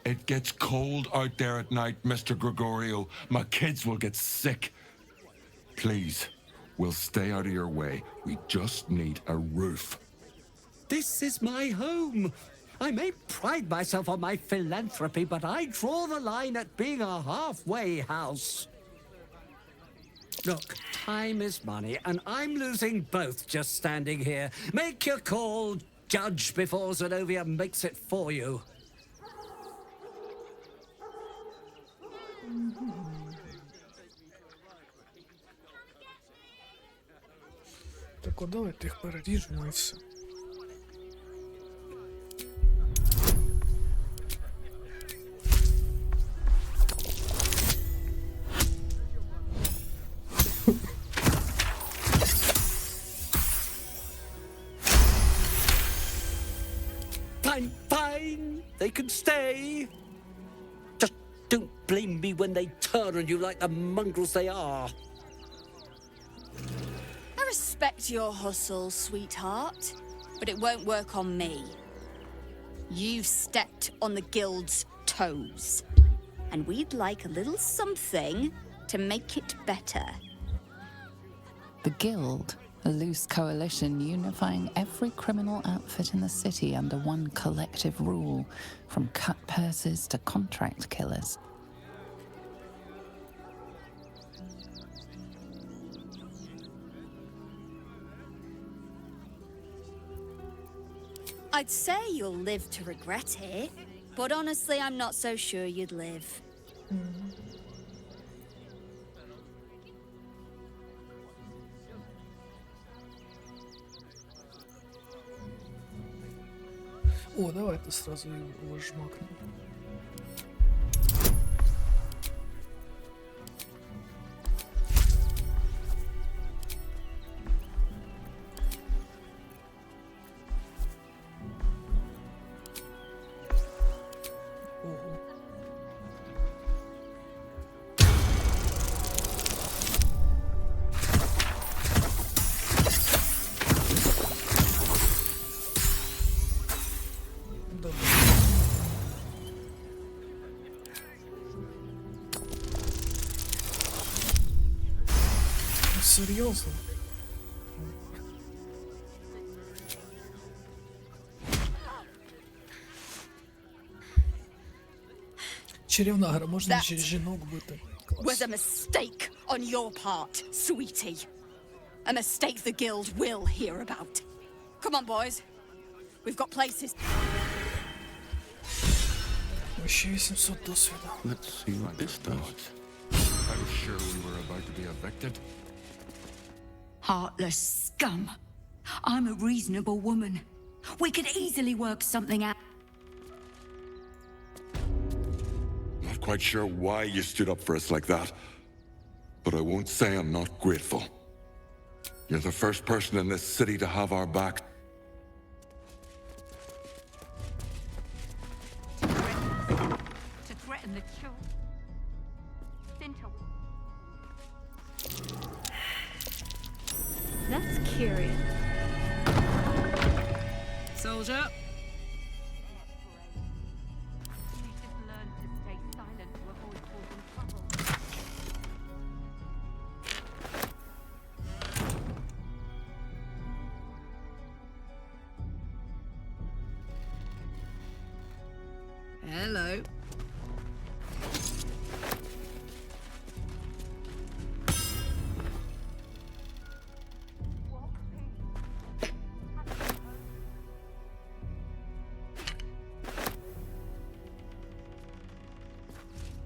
S3: It gets cold out there at night, Mr. Gregorio. My kids will get sick. Please, we'll stay out of your way. We just need a roof.
S9: This is my home. I may pride myself on my philanthropy, but I draw the line at being a halfway house. Look, time is money, and I'm losing both just standing here. Make your call, judge, before Zenobia makes it for you.
S1: Так, от давайте їх переріжемо і все.
S9: Fine, fine. They can stay. Just don't blame me when they turn on you like the mongrels they are.
S14: I respect your hustle, sweetheart, but it won't work on me. You've stepped on the guild's toes, and we'd like a little something to make it better.
S8: The Guild, a loose coalition unifying every criminal outfit in the city under one collective rule, from cut purses to contract killers.
S14: I'd say you'll live to regret it, but honestly, I'm not so sure you'd live.
S1: О, давайте сразу его жмакнем. Серйозно? Чарівна гра, можна ще жінок бити.
S14: Was a mistake on your part, sweetie. A mistake the guild will hear about. Come on, boys. We've got places.
S1: Ще 800 досвіду.
S3: Let's see what this does. I was sure we were about to be evicted.
S10: Heartless scum. I'm a reasonable woman. We could easily work something out.
S3: Not quite sure why you stood up for us like that, but I won't say I'm not grateful. You're the first person in this city to have our back.
S10: To threaten the children.
S2: That's curious.
S6: Soldier. Hello.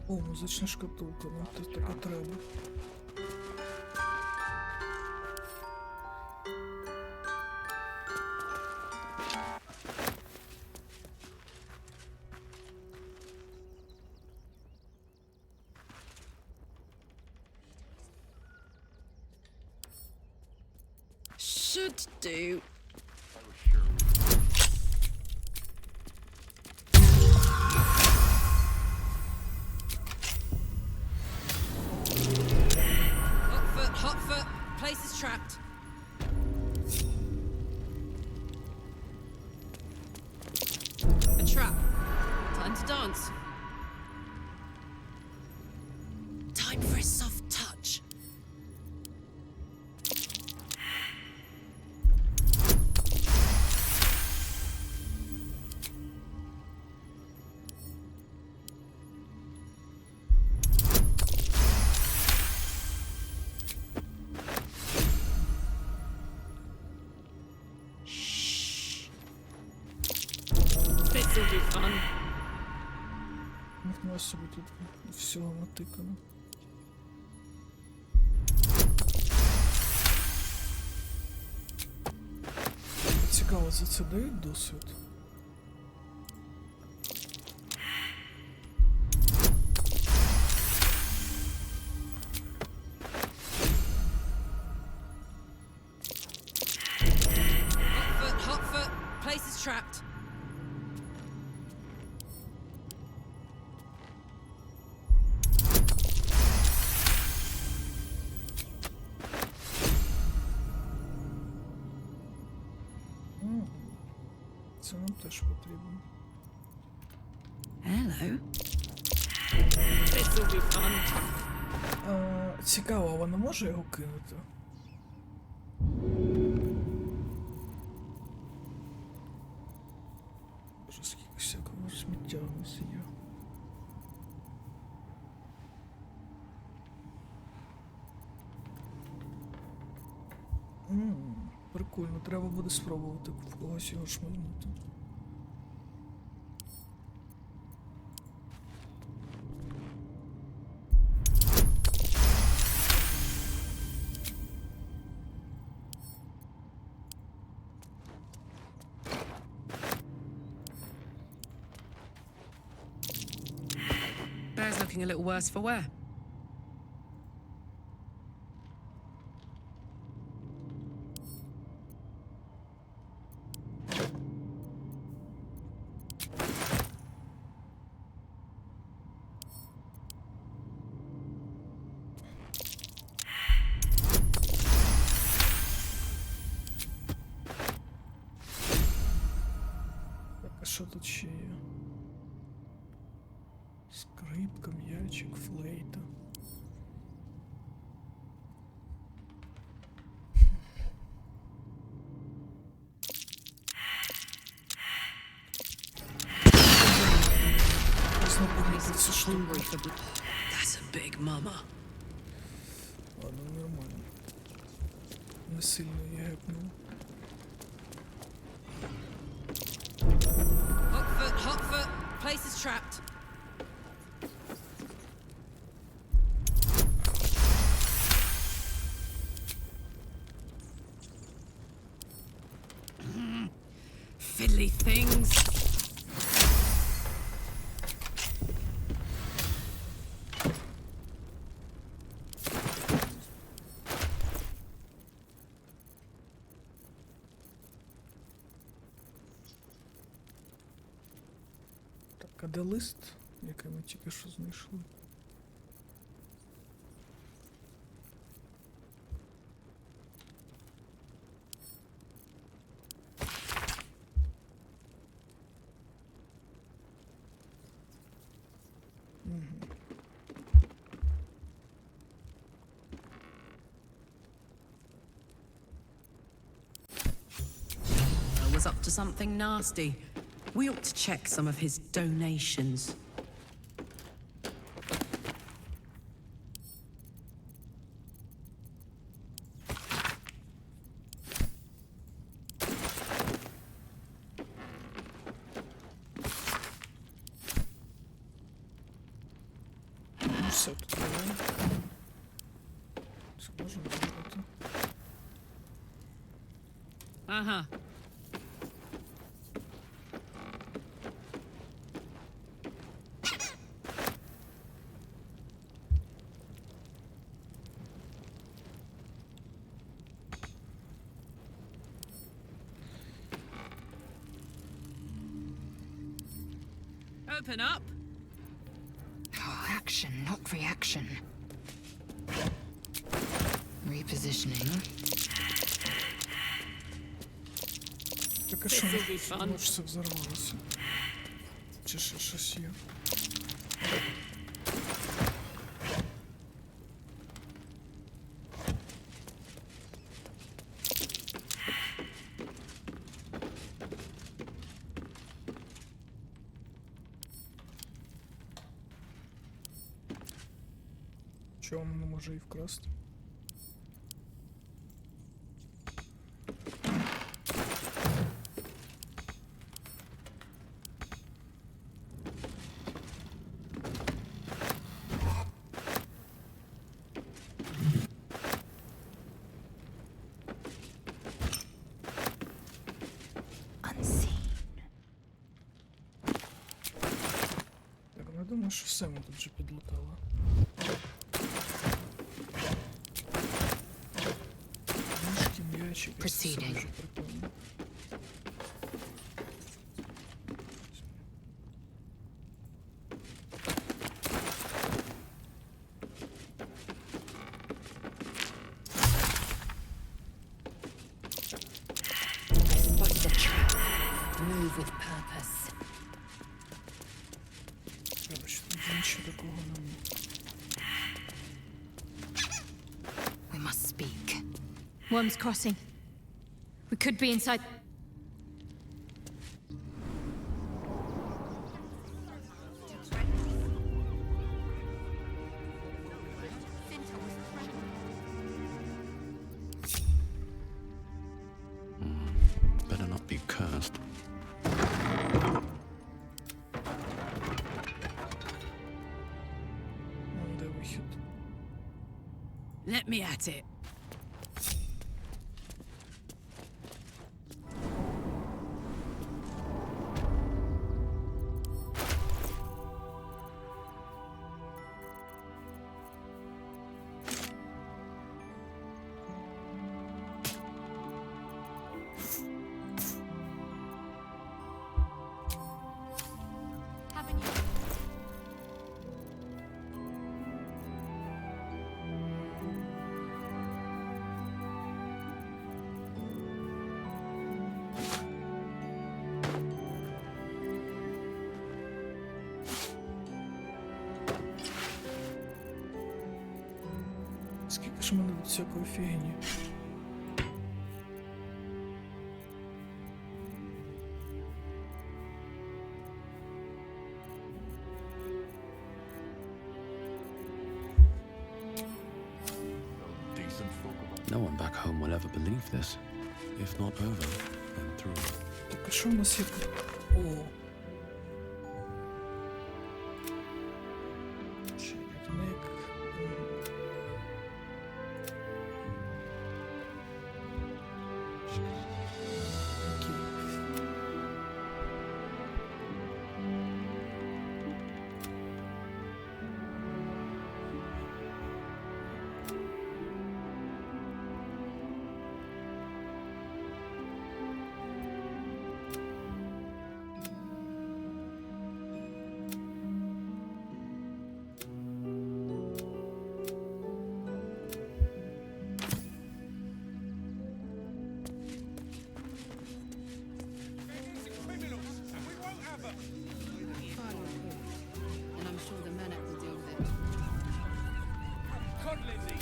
S1: О, музична шкатулка, нам тут така треба.
S6: Should do. Hot foot. Place is trapped. A trap. Time to dance. Time for a soft touch. This'll be fun.
S1: Нічого собі тут всього натикано. Цікаво, за це дають досвід?
S6: Hot foot. Place is trapped.
S1: Це нам теж потрібно.
S6: Hello. This'll be fun.
S1: Цікаво, а вона може його кинути? Боже, скільки всякого сміття у нас є. Прикольно, треба буде спробувати в когось його шмальнути.
S6: Bear's looking a little worse for wear.
S1: А що тут ще є? Скрипка, м'ячик, флейта.
S6: That's a big mama.
S1: Ладно, нормально. Не сильно я гепнув.
S6: Hot foot. Place is trapped. Fiddly things.
S1: Так, а де лист, який ми тільки що знайшли?
S6: I was up to something nasty. We ought to check some of his donations.
S1: Все тут є. Схожу зробити.
S6: Ага. Open up.
S10: Oh, action, not reaction. Repositioning.
S1: Так а що, може це взорвалося? Чи ще щось є? Чого воно не може і вкрасти? Так, ну я думаю, що все ми тут вже підлутали. Мішки, м'ячики, все дуже прикольно.
S10: Spotted a trap. Move with purpose.
S1: Короче, тут нічого такого немає.
S2: We must speak. Worm's Crossing. We could be inside.
S9: Better not be cursed.
S1: Вон де вихід.
S6: Let me at it.
S1: Скільки ж в мене тут всякої фігні?
S9: No one back home will ever believe this. If not over, then through.
S1: Так а що в нас є тут? О! Чарівник.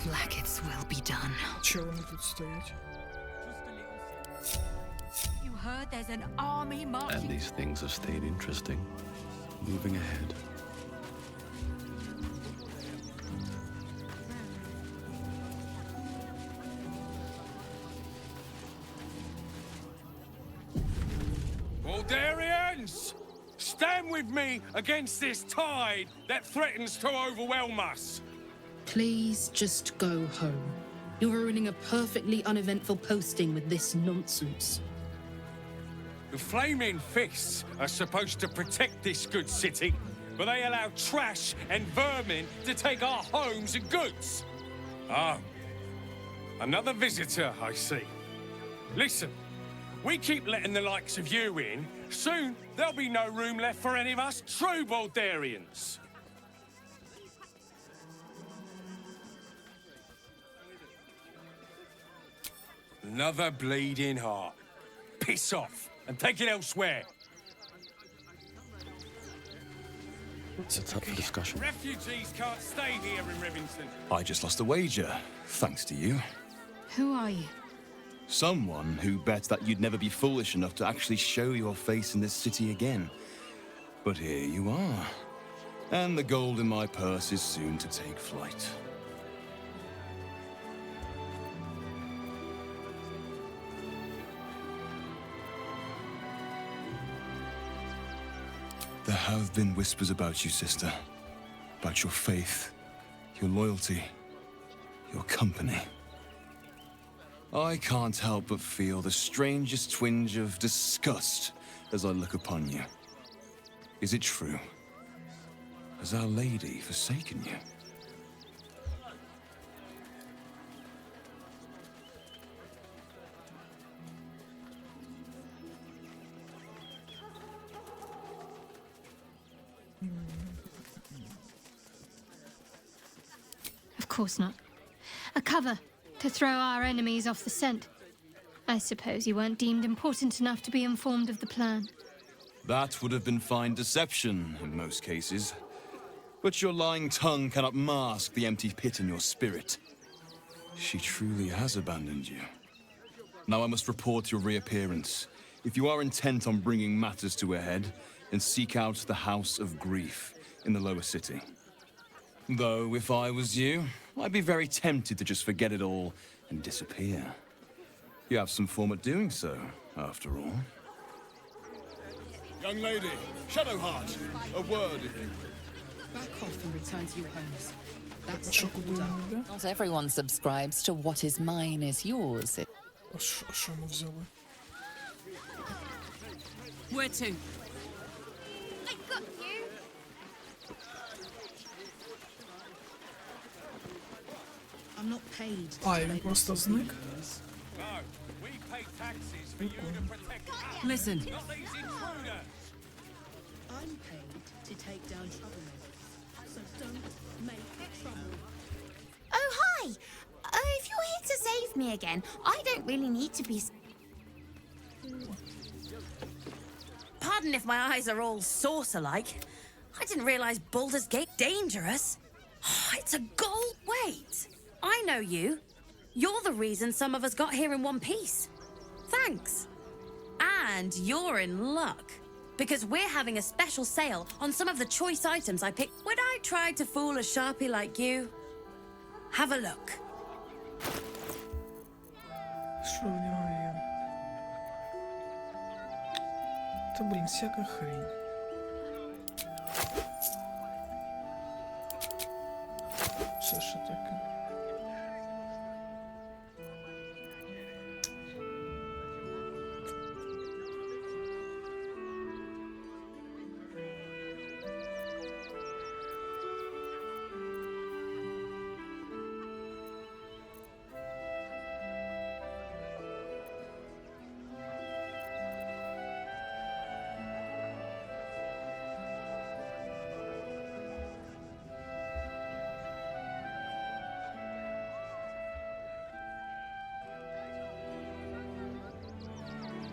S10: Blackets will be done.
S1: Чого вони тут стоять?
S10: You heard there's there's an army marching.
S15: And these things have stayed interesting. Moving ahead.
S16: Baldurians! Stand with me against this tide that threatens to overwhelm us!
S6: Please just go home. You're ruining a perfectly uneventful posting with this nonsense.
S16: The Flaming Fists are supposed to protect this good city, but they allow trash and vermin to take our homes and goods. Ah, another visitor, I see. Listen, we keep letting the likes of you in, soon there'll be no room left for any of us true Baldurians. Another bleeding heart. Piss off and take it elsewhere.
S15: It's up for discussion.
S16: Refugees can't stay here in Rivington.
S17: I just lost a wager, thanks to you.
S2: Who are you?
S17: Someone who bet that you'd never be foolish enough to actually show your face in this city again. But here you are. And the gold in my purse is soon to take flight. There have been whispers about you, sister. About your faith, your loyalty, your company. I can't help but feel the strangest twinge of disgust as I look upon you. Is it true? Has Our Lady forsaken you?
S2: Of course not. A cover to throw our enemies off the scent. I suppose you weren't deemed important enough to be informed of the plan.
S17: That would have been fine deception in most cases. But your lying tongue cannot mask the empty pit in your spirit. She truly has abandoned you. Now I must report your reappearance. If you are intent on bringing matters to a head, then seek out the House of Grief in the lower city. Though, if I was you, I'd be very tempted to just forget it all and disappear. You have some form at doing so, after all.
S13: Young lady, Shadowheart, a word if you...
S6: Back off and return to your homes. That's order.
S8: Not everyone subscribes to what is mine is yours.
S1: А що ми взяли?
S6: Where to?
S12: I got you.
S6: I'm not paid.
S1: А, він просто зник?
S16: No, we pay taxes for you to protect us.
S6: Listen.
S16: Not these intruders.
S6: I'm paid to take down troublemakers, so don't make trouble.
S12: Oh, hi. If you're here to save me again, I don't really need to be...
S18: Pardon if my eyes are all saucer-like. I didn't realize Baldur's Gate dangerous. It's a gold weight. I know you. You're the reason some of us got here in one piece. Thanks. And you're in luck. Because we're having a special sale on some of the choice items I picked when I tried to fool a sharpie like you. Have a look.
S1: Що в нього є? Та, блін, всяка хрень. Це що таке?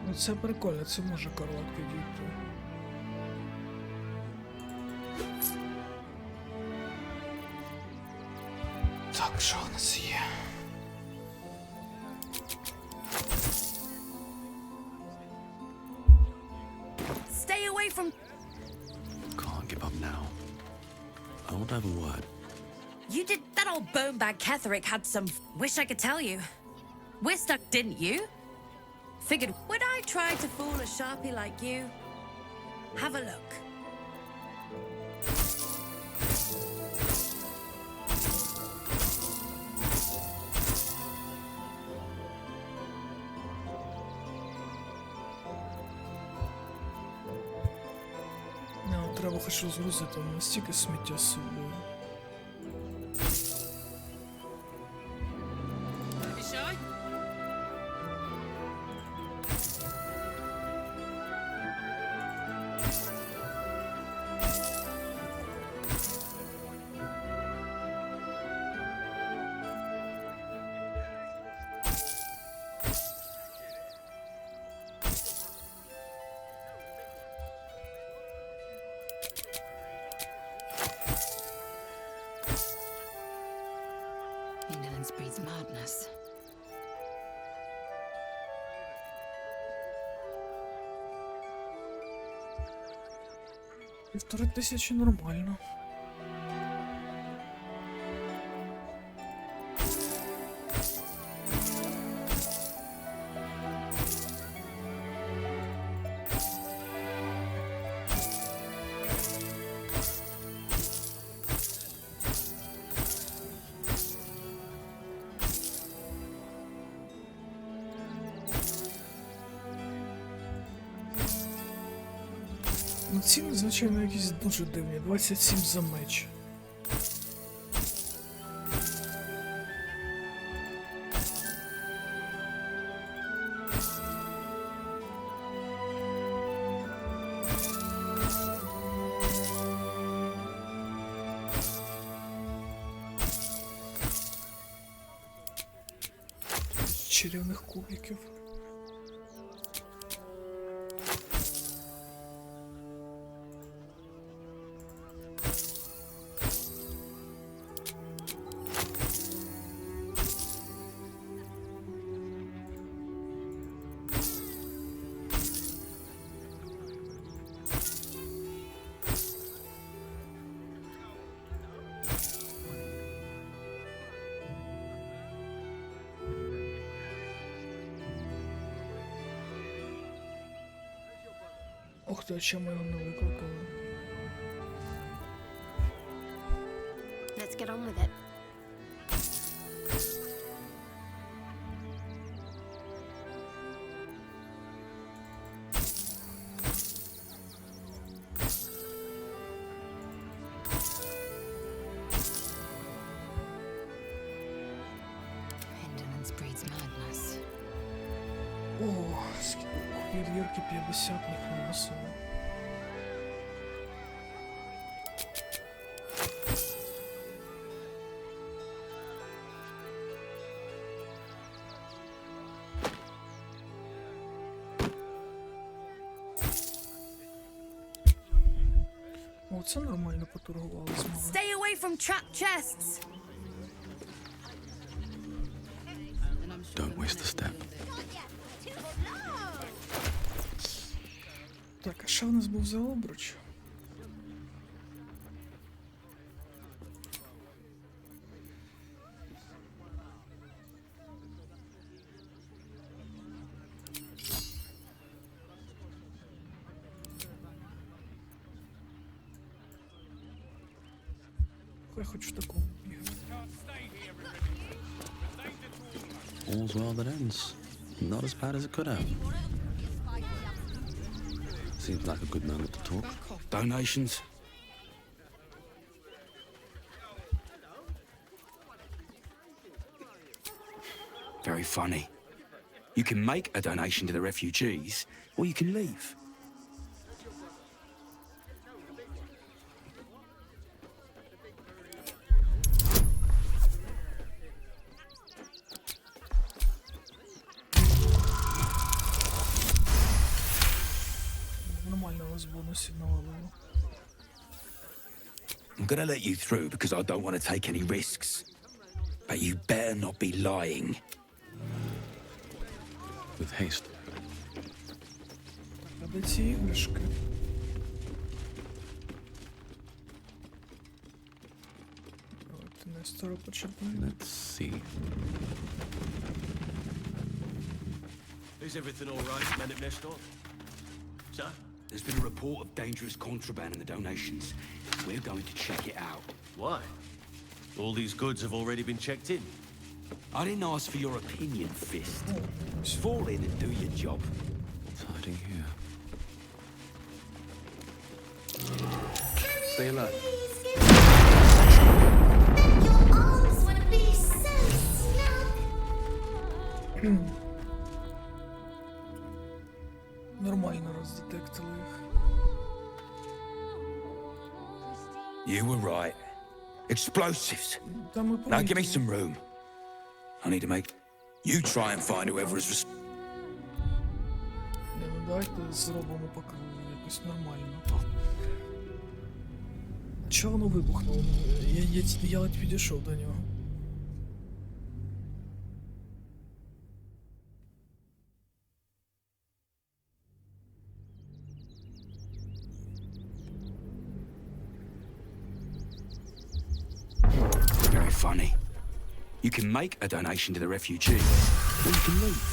S1: Ну це прикольно, це може Карлак підійти. Так, що у нас є?
S18: away from...
S15: Can't give up now. I won't have a word.
S18: You did... That old bonebag Ketherick had some... Wish I could tell you. We're stuck, didn't you? Figured, would I try to fool a sharpie like you? Have a look.
S1: Треба хоч розгрузити, настільки сміття з собою.
S8: Indolence breeds madness.
S1: 1500 нормально. Ну, ціни, звичайно, якісь дуже дивні. 27 за меч. Чарівних кубиків. Ох ти, а чому його не викликали?
S2: Let's get on with it.
S8: Indolence breeds madness.
S1: О, підвірки 50 ніхрена собі. О, це нормально поторгували з мамою.
S18: Stay away from trapped chests.
S15: Don't waste a step.
S1: Так, а що в нас був за обруч? Я хочу таку.
S15: All's well that ends. Not as bad as it could have. Seems like a good moment to talk.
S9: Donations? Very funny. You can make a donation to the refugees, or you can leave.
S1: Нормально у вас бонусів навалило.
S9: I'm gonna let you through because I don't want to take any risks. But you better not be lying.
S15: With haste.
S1: А де ці іграшки? Нестора почерпнув.
S15: Let's see.
S9: Is everything all right, man at Nestor? Sir?
S19: There's been a report of dangerous contraband in the donations. We're going to check it out.
S9: Why? All these goods have already been checked in.
S19: I didn't ask for your opinion, Fist. Just fall in and do your job.
S15: What's hiding here?
S19: Stay alert.
S12: Your arms would be so snug.
S1: Нормально роздетектили їх.
S19: You were right. Explosives.
S1: Та ми
S19: Now give me
S1: помітили.
S19: some room. I need to make... You try and find whoever is responsible.
S1: Не, ну давайте зробимо поки якось нормально. Чого воно вибухнуло? Я ледь підійшов до нього.
S19: Very funny. You can make a donation to the refugee, or you can leave.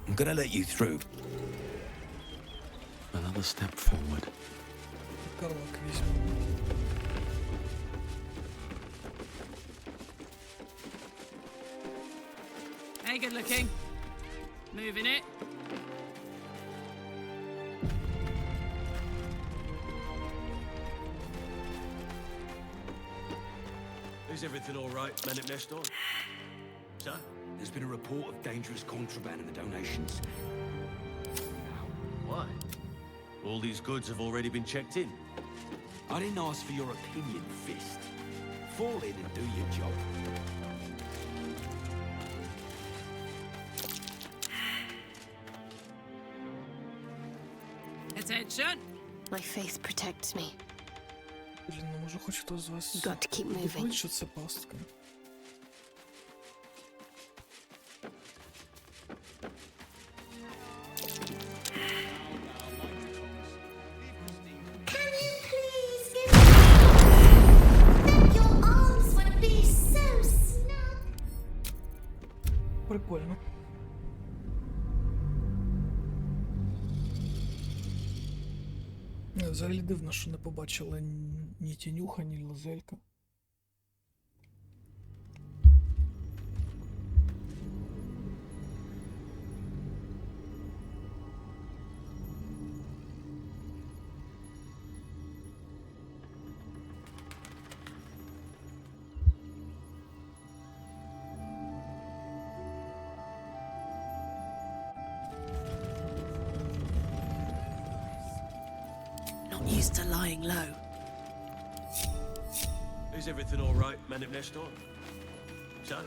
S19: I'm gonna let you through.
S15: Another step forward.
S1: Карлак візьму.
S6: Hey, good looking. Moving it.
S9: Is everything all right, man at Nestor? Sir?
S19: There's been a report of dangerous contraband in the donations.
S9: Why? All these goods have already been checked in.
S19: I didn't ask for your opinion, Fist. Fall in and do your job.
S6: Attention.
S2: My faith protects me.
S1: Блін, ну може хоч хто з вас
S2: Got to keep moving.
S1: говорить, що це пастка.
S12: Can you please give me... Your arms would be so snug.
S1: Прикольно. Взагалі дивно, що не побачила ні тінюха, ні лазелька.
S10: Not used to lying low.
S9: Is everything all right, man at Nestor? Sir?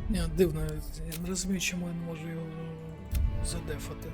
S1: Ні, дивно, я не розумію, чому я не можу його задефати.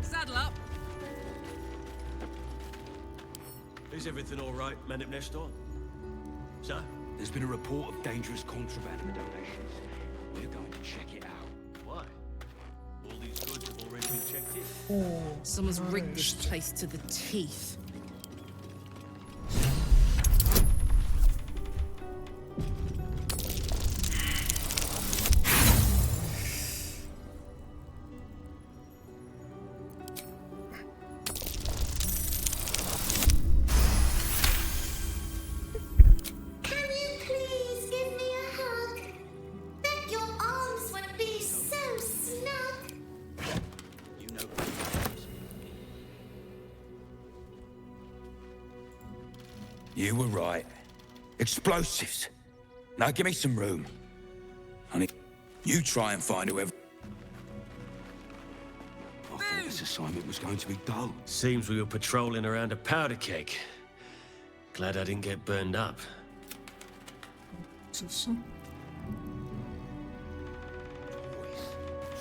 S6: Saddle up.
S9: Is everything all right, man at Nestor? Sir?
S19: There's been a report of dangerous contraband in the donations. We're going to check it out.
S9: Why? All these goods have already been checked in.
S6: Someone's rigged this place to the teeth.
S19: You were right. Explosives. Now give me some room. Honey, you try and find whoever...
S15: I thought this assignment was going to be dull.
S20: Seems we were patrolling around a powder keg. Glad I didn't get burned up.
S1: Це все.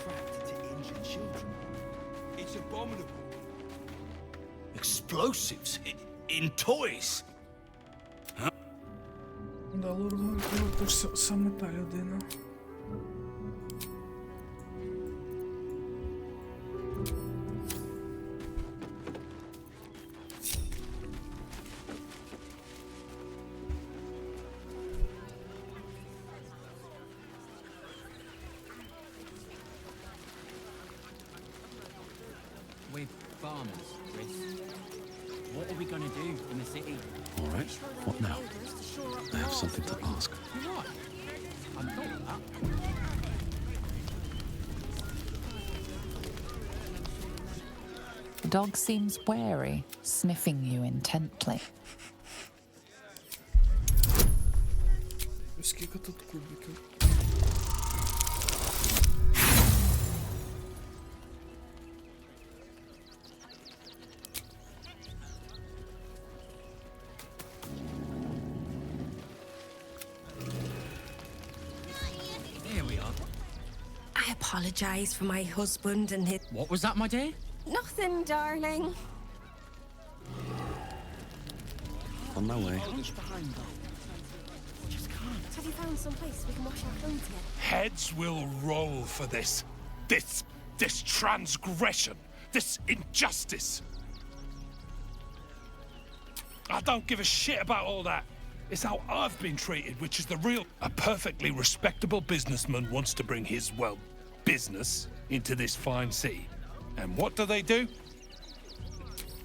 S9: Trapped into injured children. It's abominable.
S19: Explosives? In toys?
S1: Да, лорд Гурів саме та людина.
S21: We're farmers, Chris. What are we gonna do in the city?
S15: All right, what now? I have something to ask.
S21: What? I thought that.
S8: The dog seems wary, sniffing you intently.
S1: Скільки тут кубиків?
S21: Here we are.
S7: I apologize for my husband and his...
S21: What was that, my dear?
S7: Nothing, darling.
S15: On my way.
S7: Have you found some place we can wash our clothes together?
S22: Heads will roll for this. This transgression. This injustice. I don't give a shit about all that. It's how I've been treated, which is the real... A perfectly respectable businessman wants to bring his, well, business into this fine city. And what do?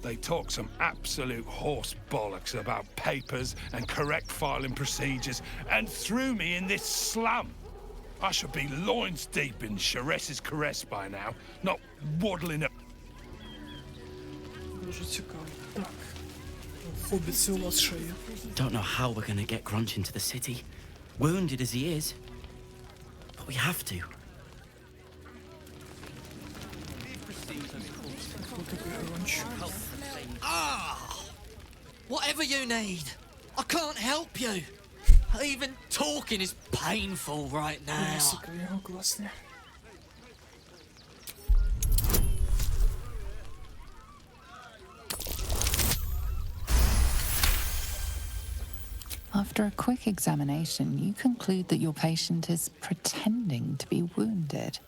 S22: They talk some absolute horse bollocks about papers and correct filing procedures and threw me in this slum. I should be loins deep in Charess's caress by now, not waddling up.
S1: Дуже цікаво. Так. Хобіці у вас ще є.
S21: Don't know how we're gonna get Grunch into the city, wounded as he is. But we have to.
S23: Whatever you need. I can't help you. Even talking is painful right now.
S1: Музика його класна.
S8: After a quick examination, you conclude that your patient is pretending to be wounded.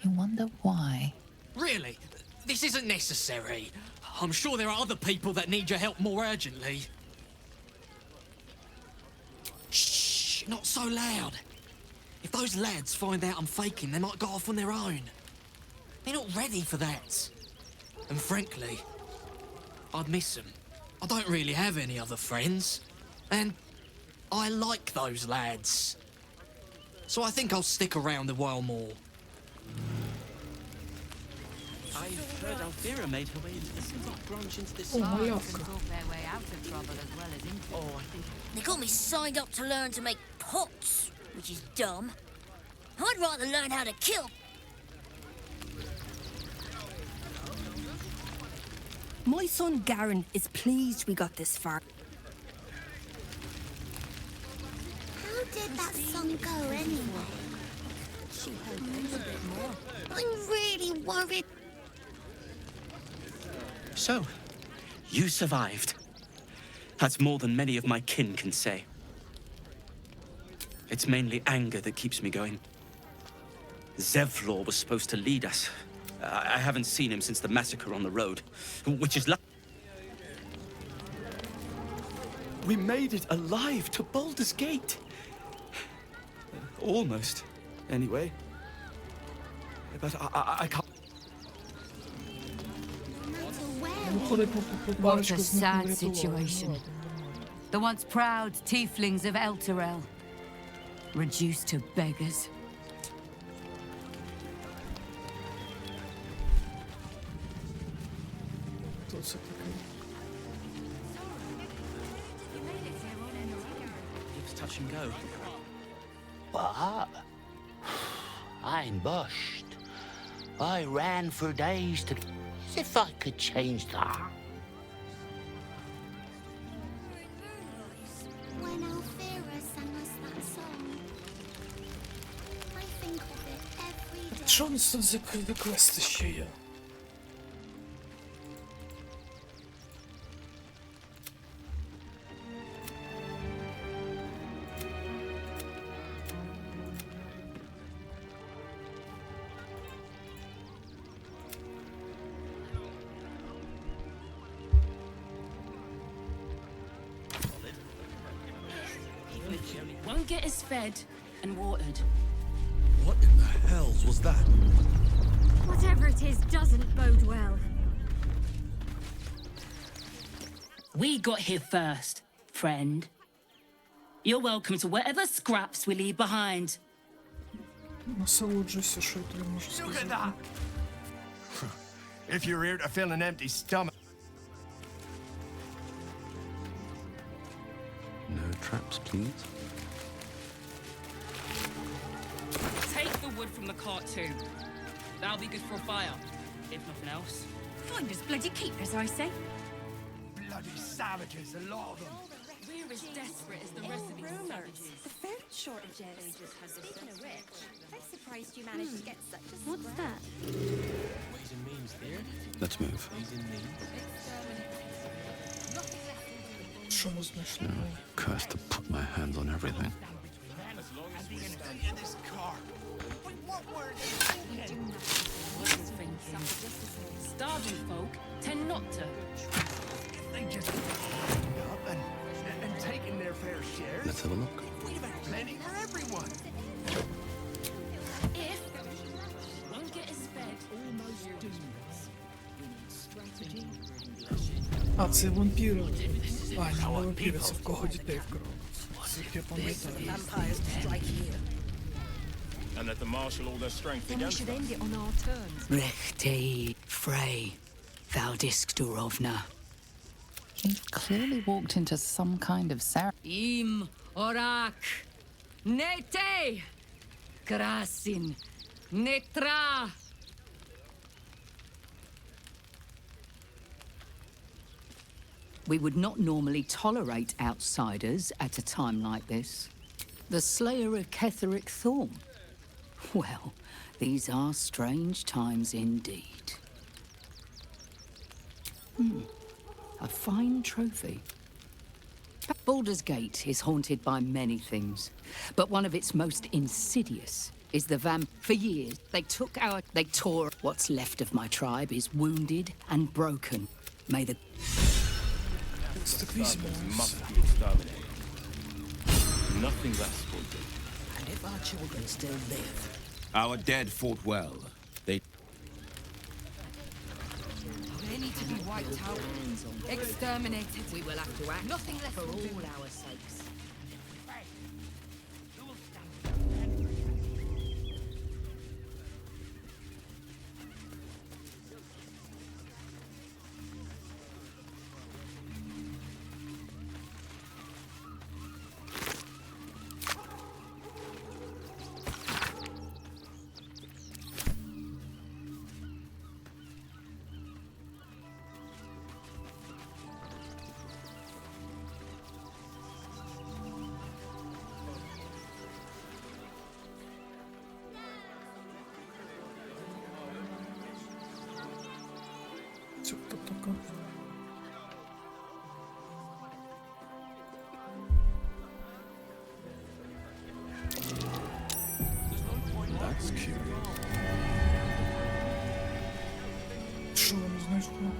S8: You wonder why.
S23: Really? This isn't necessary. I'm sure there are other people that need your help more urgently. Shh, not so loud. If those lads find out I'm faking, they might go off on their own. They're not ready for that. And frankly, I'd miss them. I don't really have any other friends. And I like those lads. So I think I'll stick around a while more.
S21: I've heard Alfira made her way into this branch into this.
S1: Малявка.
S24: Their way out of trouble as well as into.
S21: Oh, I think.
S12: They got me signed up to learn to make pots, which is dumb. I'd rather learn how to kill.
S7: My son Garen is pleased we got this far.
S12: How did that song go anyway? I'm really worried.
S21: So, you survived. That's more than many of my kin can say. It's mainly anger that keeps me going. Zevlor was supposed to lead us. I haven't seen him since the massacre on the road, which is We made it alive to Baldur's Gate. Almost, anyway. But I can't...
S10: What a sad situation. The once proud tieflings of Elturel, reduced to beggars.
S21: touch and go.
S4: What? I'm bushed. I ran for days to... As if I could change that.
S12: When Alfira sang us that song, I think of it every day.
S1: Що у нас тут за квести ще є?
S10: Won't get us fed and watered.
S22: What in the hells was that?
S2: Whatever it is doesn't bode well.
S10: We got here first, friend. You're welcome to whatever scraps we leave behind.
S1: Насолоджуйся, що я тобі можу сказати.
S13: If you're here to fill an empty stomach.
S15: No traps, please.
S10: Take the wood from the cart too. That'll be good for a fire, if nothing else.
S18: Find us bloody keepers, I say.
S13: Bloody savages, a lot of them.
S10: We're as desperate as the rest of these savages.
S5: The food shortages. Speaking of which, I'm surprised you managed to get such a
S2: What's that?
S15: Let's move.
S1: Що ми знайшли?
S15: Cursed to put my hands on everything.
S10: Starving folk tend not to.
S13: They just up and taking their fair share.
S15: Let's have a look.
S13: We'd have had plenty for everyone.
S10: If won't get us fed, almost dooms. We need strategy.
S1: А, це вампіри. А, ні, не вампіри, це в кого дітей вкрав. Цих я пам'ятаю.
S16: And let them marshal all their strength
S5: Then we
S16: against
S5: should
S16: us.
S5: end it on our terms.
S10: Rechti, Frey, Valdisk Durovna.
S8: You've clearly walked into some kind of ceremony.
S10: Im Orak, Nete, Krasin, Netra. We would not normally tolerate outsiders at a time like this. The slayer of Ketheric Thorn. Well, these are strange times indeed. A fine trophy. Baldur's Gate is haunted by many things, but one of its most insidious is the For years, they tore. What's left of my tribe is wounded and broken. May the...
S16: Must be exterminated. Nothing less will do.
S9: And if our children still live? Our dead fought well. They
S10: need to be wiped out, exterminated. We will have to act. Nothing left for all our sakes.
S1: Це хто така?
S15: That's curious.
S1: Що вони знайшли?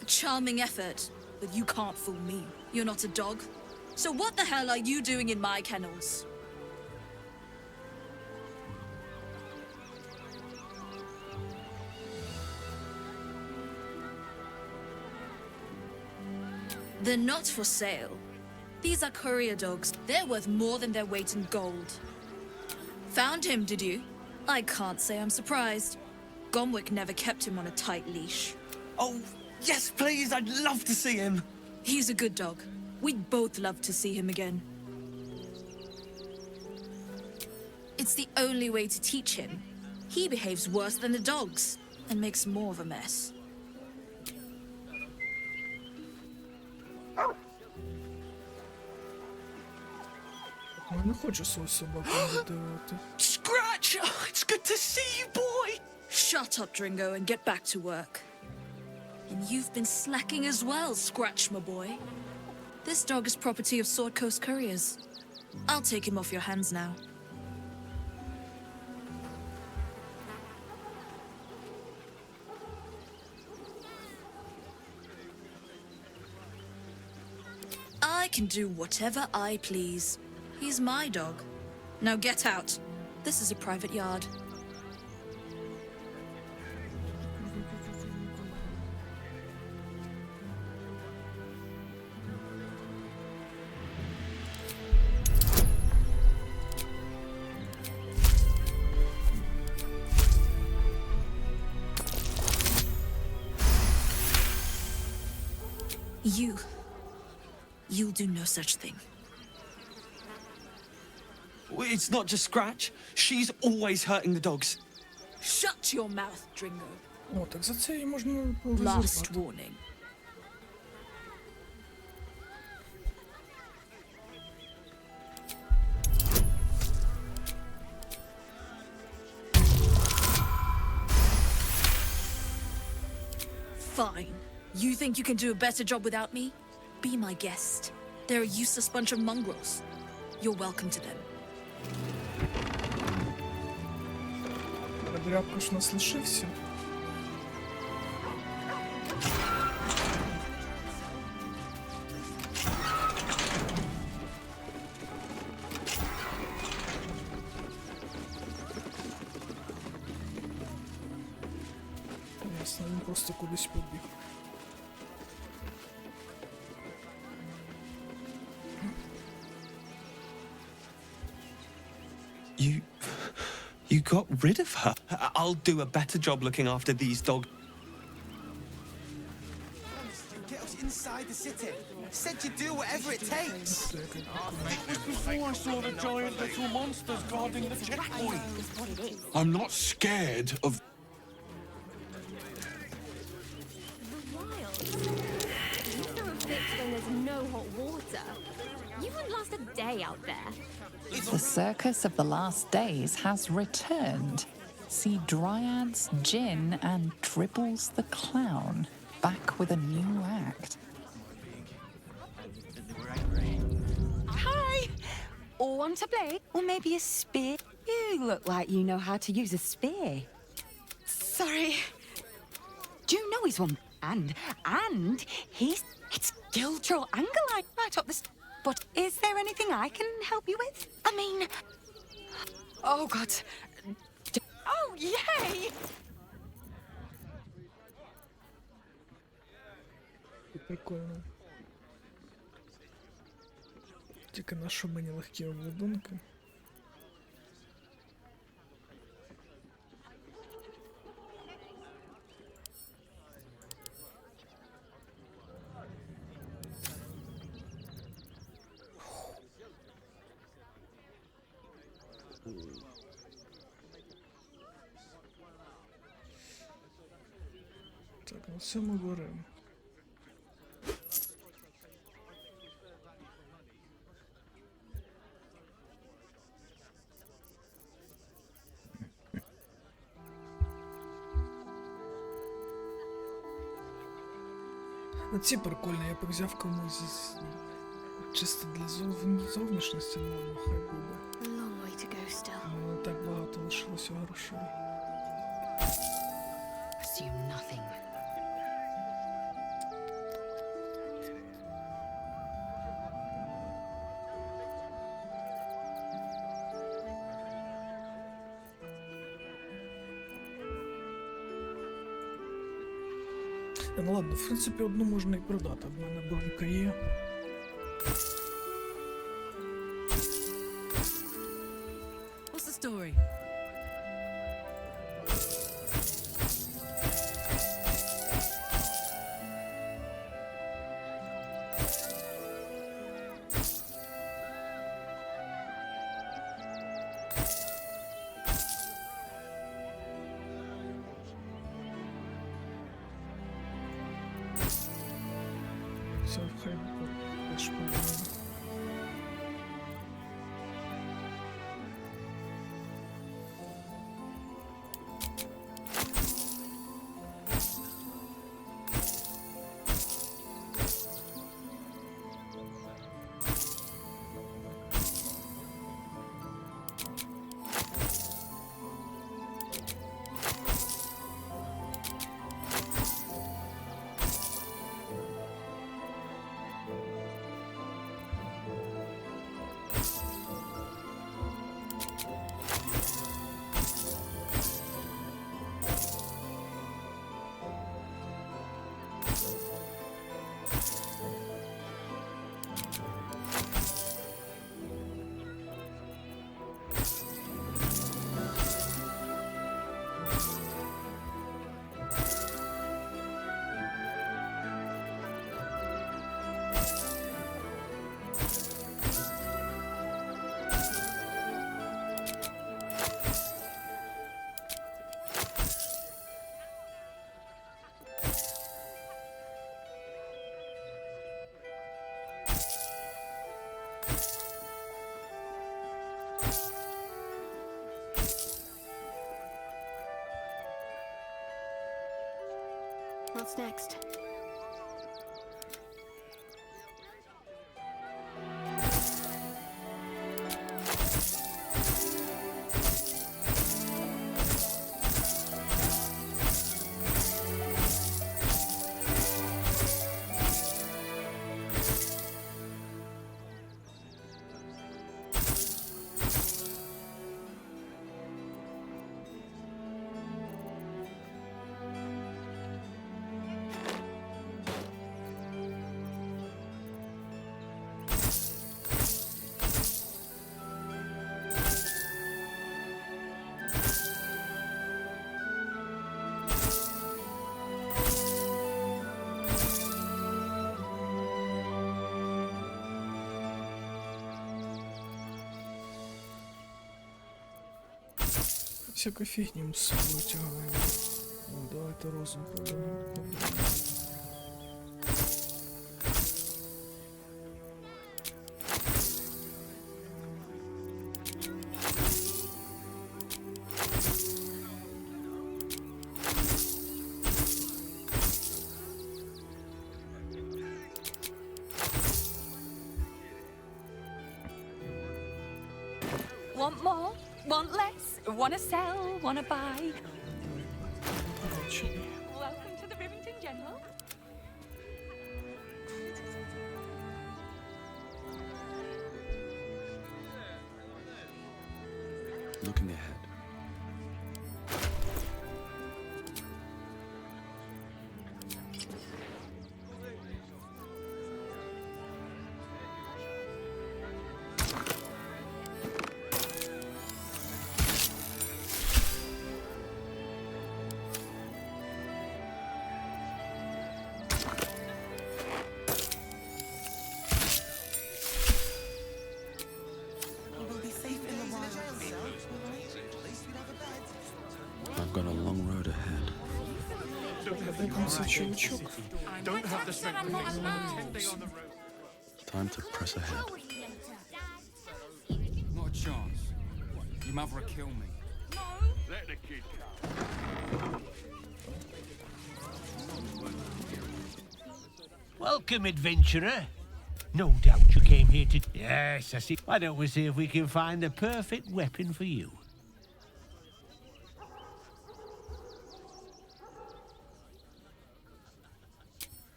S5: A charming effort, but you can't fool me. You're not a dog.
S3: So what the hell are you doing in my kennels? They're not for sale. These are courier dogs. They're worth more than their weight in gold. Found him, did you? I can't say I'm surprised. Gomwick never kept him on a tight leash.
S23: Oh, yes, please. I'd love to see him.
S3: He's a good dog. We'd both love to see him again. It's the only way to teach him. He behaves worse than the dogs and makes more of a mess.
S1: Я не хочу свою собаку видавати.
S3: Scratch! Oh, it's good to see you, boy! Shut up, Dringo, and get back to work. And you've been slacking as well, Scratch, my boy. This dog is property of Sword Coast Couriers. I'll take him off your hands now. I can do whatever I please. He's my dog. Now get out. This is a private yard. You'll do no such thing.
S23: It's not just Scratch. She's always hurting the dogs.
S3: Shut your mouth, Dringo.
S1: О, так за це її можна
S3: Last
S1: розірвати.
S3: warning. Fine. You think you can do a better job without me? Be my guest. They're a useless bunch of mongrels. You're welcome to them.
S1: Дрябка ж нас лишився. Ясно, він просто кудись побіг.
S23: You got rid of her. I'll do a better job looking after these dogs.
S13: Get us inside the city. Said you'd do whatever it takes.
S16: It was before I saw the giant little monsters guarding the checkpoint. I'm not scared of...
S5: You throw a fit when there's no hot water. You wouldn't last a day out there.
S8: The circus of the last days has returned. See Dryads, Jin, and Dribbles the Clown back with a new act.
S11: Hi! All want to play? Or maybe a spear? You look like you know how to use a spear. Sorry. Do you know he's one? And it's Gildro Angelite right up the... But is there anything I can help you with? I mean... Oh, God. Oh, yay!
S1: Прикольно. Тільки на що мені легкі обладунки? Так, ну це ми беремо. Ці прикольні, я б взяв комусь чисто для зовнішності, ну хай буде. Ну, так багато лишилося грошей.
S11: Assume nothing.
S1: Ну ладно, в принципі, одну можна і продати. В мене бронька є.
S3: What's the story?
S1: Це хай теж подумаю.
S5: What's next?
S1: Всяка фігня з собою тягає. Ну, давайте розум продамо.
S11: Want more? Want less? Wanna sell? Wanna buy? Welcome to the Rivington General.
S15: Looking ahead. I've got a long road ahead.
S13: Don't have the strength to fix anything on the road.
S15: Time to press ahead.
S16: Not a chance. Your mother will kill me.
S13: Let the kid
S6: Welcome, adventurer. No doubt you came here to... Yes, I see. Why don't we see if we can find the perfect weapon for you?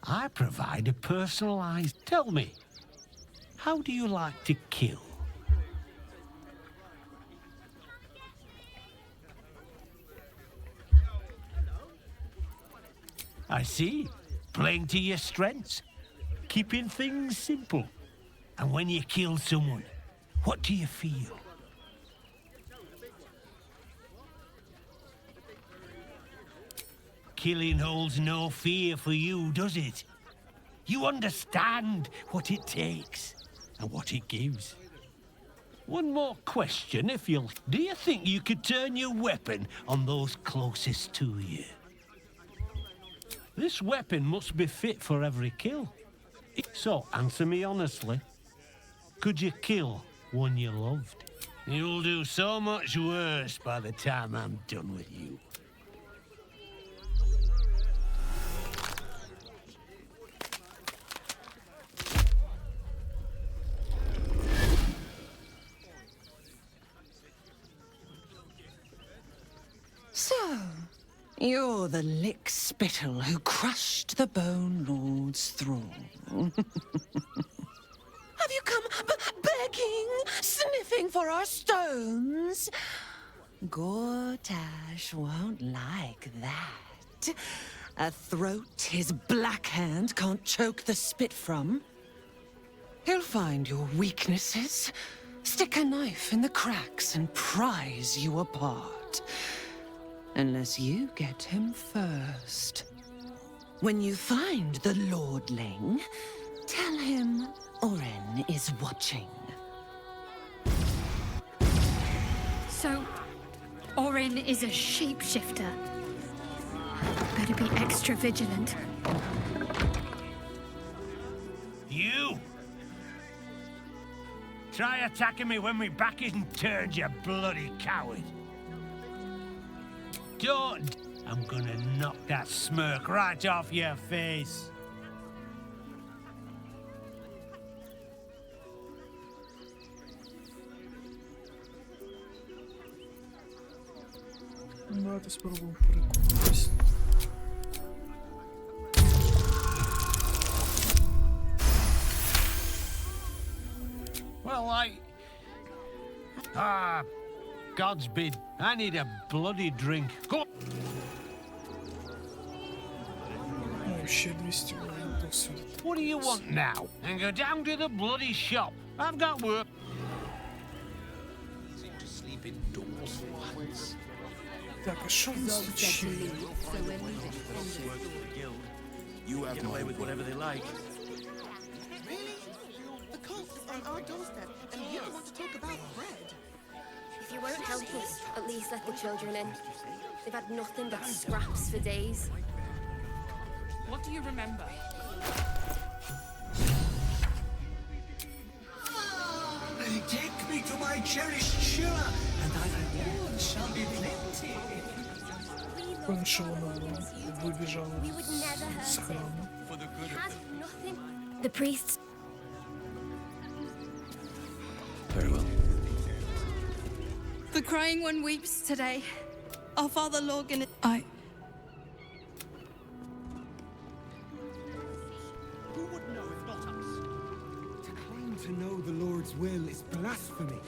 S6: I provide a personalized... Tell me, how do you like to kill? I see. playing to your strengths, keeping things simple. And when you kill someone, what do you feel? Killing holds no fear for you, does it? You understand what it takes and what it gives. One more question, if you'll... Do you think you could turn your weapon on those closest to you? This weapon must be fit for every kill. So, answer me honestly. Could you kill one you loved? You'll do so much worse by the time I'm done with you.
S11: So, you're the lick-spittle who crushed the Bone Lord's throne. Have you come begging, sniffing for our stones? Gortash won't like that. A throat his black hand can't choke the spit from. He'll find your weaknesses, stick a knife in the cracks and prise you apart. Unless you get him first. When you find the Lordling, tell him Orin is watching.
S2: So, Orin is a shapeshifter. Better be extra vigilant.
S6: You! Try attacking me when my back isn't turned, you bloody coward. Don't! I'm gonna knock that smirk right off your face.
S1: Давайте спробуємо переконатись.
S6: Well, God's bid. I need a bloody drink. Go!
S1: Ще 200 досвіду.
S6: What do you want now? And go down to the bloody shop. I've got work. Seem to sleep indoors for once.
S1: Так, а що в нас тут ще є?
S15: You have away with whatever they like.
S14: The cult is on our doorstep, and you don't want to talk about bread.
S5: If you won't help us, at least let the children in. They've had nothing but scraps for days.
S3: What do you remember?
S13: Take me to my cherished Shira, and thy reward shall be plenty.
S1: Певно, що вона вибіжала з храму.
S5: The priests.
S15: Very well.
S3: The crying one weeps today. Our father Lorgan.
S13: Who would know if not us? To claim to know the Lord's will is blasphemy.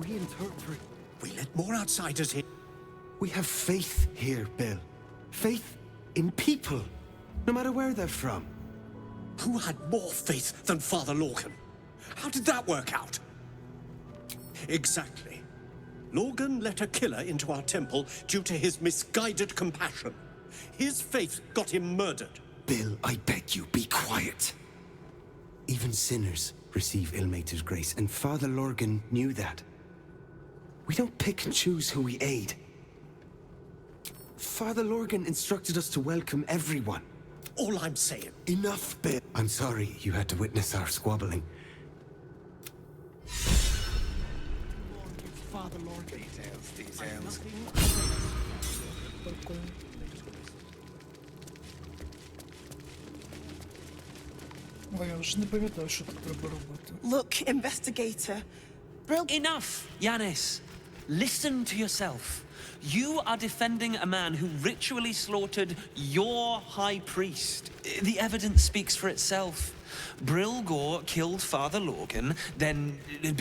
S13: We interpret.
S17: We let more outsiders in.
S13: We have faith here, Bill. Faith in people, no matter where they're from.
S17: Who had more faith than Father Lorgan? How did that work out? Exactly. Lorgan let a killer into our temple due to his misguided compassion. His faith got him murdered.
S13: Bill, I beg you, be quiet. Even sinners receive Ilmater's grace, and Father Lorgan knew that. We don't pick and choose who we aid. Father Lorgan instructed us to welcome everyone.
S17: All I'm saying...
S13: Enough, Bill. I'm sorry you had to witness our squabbling.
S17: Father Lorgan. Details.
S1: Ой, я вже не пам'ятаю, що тут треба робити.
S14: Look, investigator.
S19: Enough, Yanis. Listen to yourself. You are defending a man who ritually slaughtered your high priest. The evidence speaks for itself. Brilgor killed Father Lorgan, then,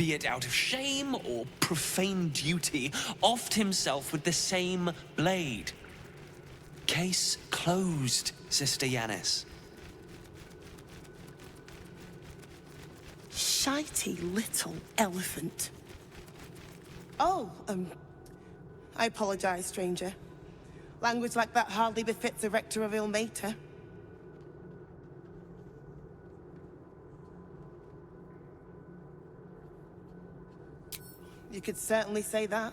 S19: be it out of shame or profane duty, offed himself with the same blade. Case closed. Sister Yanis.
S14: Shitey little elephant. Oh, I apologize, stranger. Language like that hardly befits a rector of Ilmater. You could certainly say that.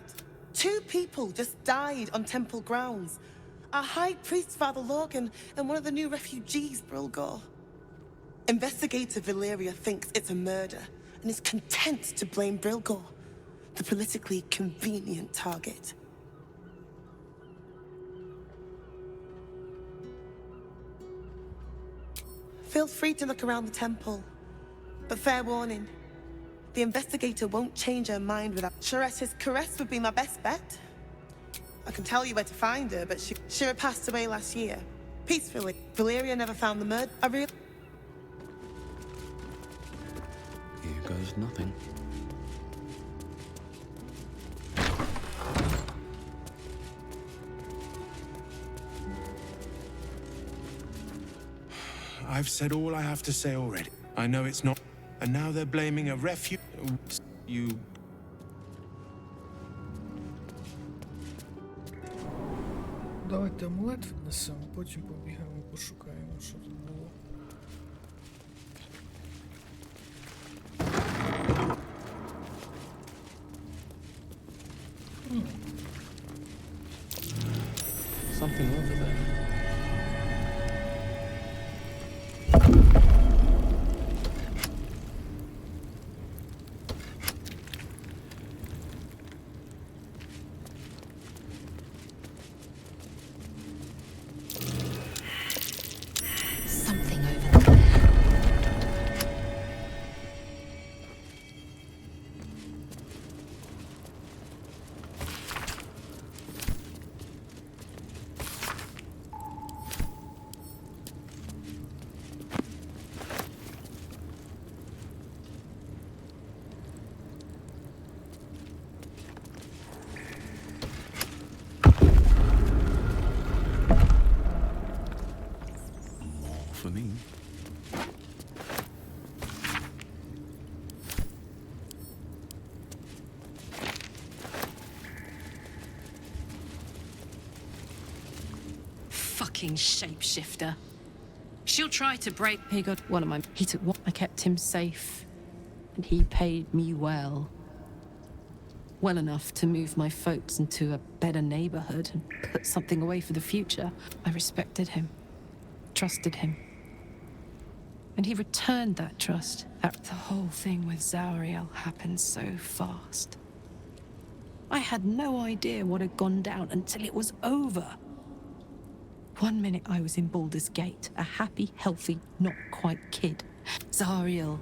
S14: 2 people just died on temple grounds. Our High Priest, Father Lorgan, and one of the new refugees, Brilgor. Investigator Valeria thinks it's a murder, and is content to blame Brilgor, the politically convenient target. Feel free to look around the temple, but fair warning, the investigator won't change her mind without... Sharess's caress would be my best bet. I can tell you where to find her, but Shira passed away last year. Peacefully. Valeria never found the murder.
S15: Here goes nothing.
S7: I've said all I have to say already. I know it's not... And now they're blaming a refuge... You...
S1: Давайте амулет віднесемо, потім побігаємо, пошукаємо, що тут було.
S15: Something over there.
S10: Something over there.
S15: For me.
S20: Fucking shapeshifter. She'll try to break. He got one of my. He took one. I kept him safe, and he paid me well. Well enough to move my folks into a better neighborhood and put something away for the future. I respected him, trusted him. And he returned that trust. The whole thing with Zauriel happened so fast. I had no idea what had gone down until it was over. One minute I was in Baldur's Gate, a happy, healthy, not quite kid. Zauriel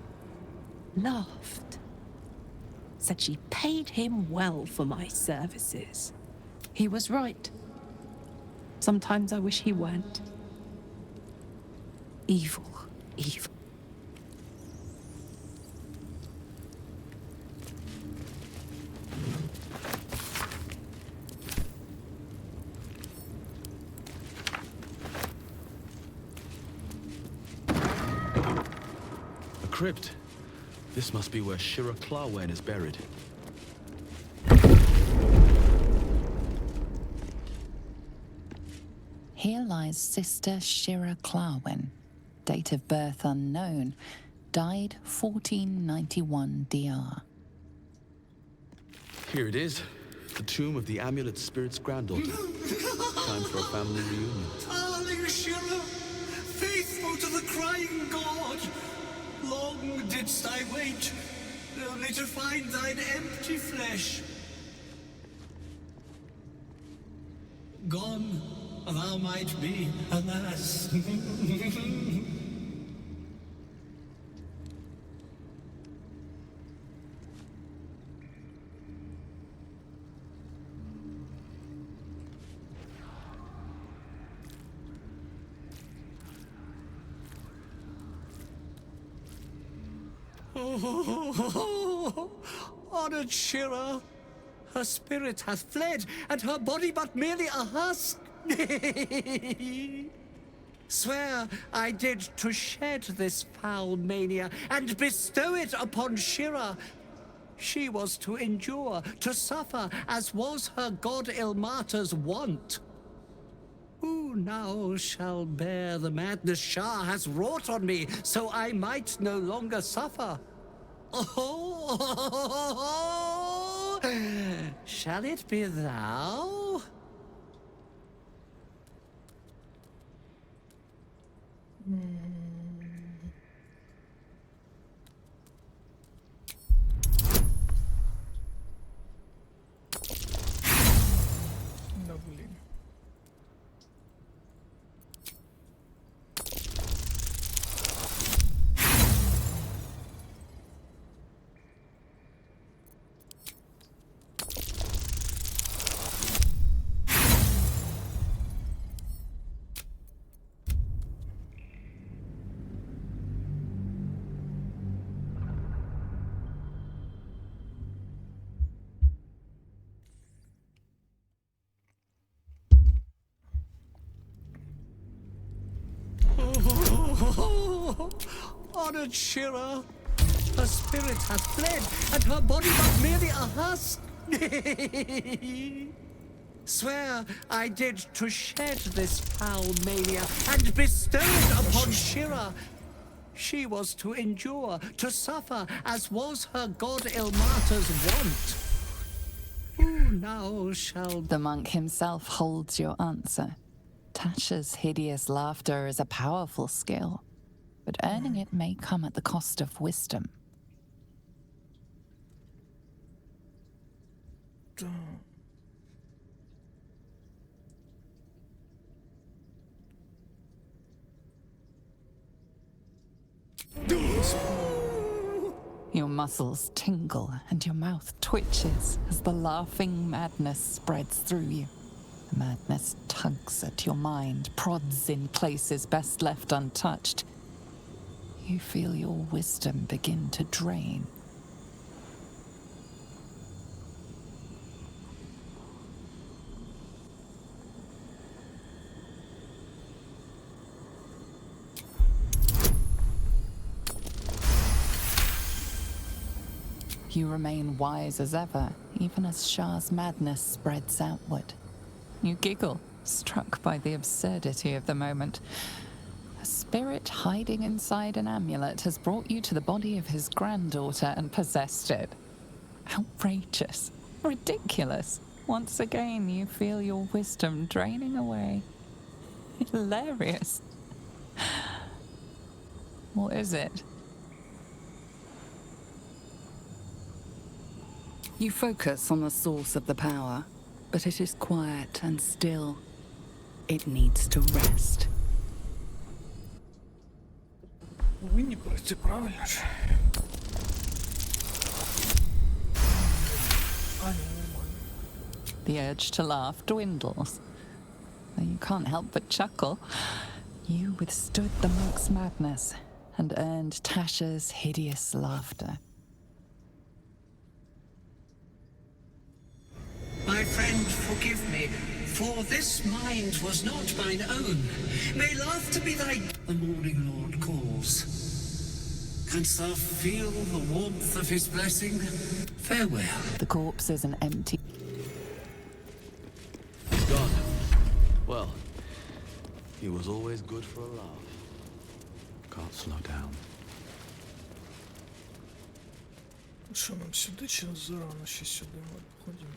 S20: laughed. Said she paid him well for my services. He was right. Sometimes I wish he weren't. Evil. Evil.
S15: A crypt. This must be where Shira Clawen is buried.
S8: Here lies Sister Shira Clawen. Date of birth unknown. Died 1491 DR.
S15: Here it is. The tomb of the Amulet Spirit's granddaughter. Time for a family reunion.
S9: Darling Shira, faithful to the crying god, long didst I wait, only to find thine empty flesh. Gone thou might be, alas. Oh, honored Shira, her spirit hath fled, and her body but merely a husk. Swear I did to shed this foul mania and bestow it upon Shira. She was to endure, to suffer, as was her god Ilmater's wont. Who now shall bear the madness Shah has wrought on me, so I might no longer suffer? Oh, shall it be thou?
S1: Да блин.
S9: Honored Shira, her spirit hath fled, and her body but merely a husk. Swear I did to shed this foul mania and bestow it upon Shira. She was to endure, to suffer, as was her god Ilmater's wont. Who now shall...
S8: The monk himself holds your answer. Tasha's hideous laughter is a powerful skill, but earning it may come at the cost of wisdom. Your muscles tingle and your mouth twitches as the laughing madness spreads through you. The madness tugs at your mind, prods in places best left untouched. You feel your wisdom begin to drain. You remain wise as ever, even as Shah's madness spreads outward. You giggle, struck by the absurdity of the moment. A spirit hiding inside an amulet has brought you to the body of his granddaughter and possessed it. Outrageous. Ridiculous. Once again, you feel your wisdom draining away. Hilarious. What is it? You focus on the source of the power, but it is quiet and still. It needs to rest.
S1: Повинні пройти, правильно ж?
S8: The urge to laugh dwindles. Though you can't help but chuckle. You withstood the monk's madness and earned Tasha's hideous laughter.
S9: My friend, forgive me, for this mind was not mine own. May laughter be thy... The morning Lord calls. Canst thou feel the warmth of his blessing? Farewell.
S8: The corpse is an empty...
S15: Gone. Well, he was always good for a laugh. Can't slow down.
S1: Що нам сюди чи зарано ще сюди? Ходімо.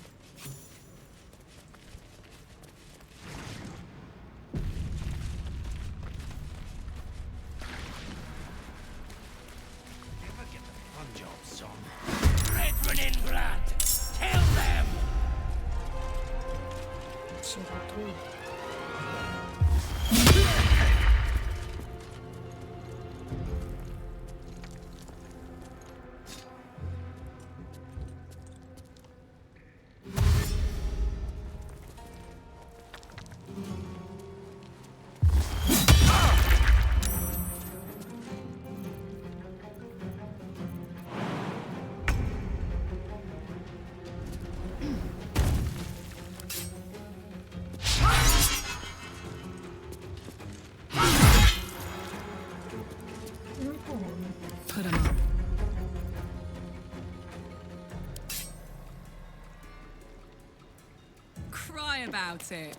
S4: about it.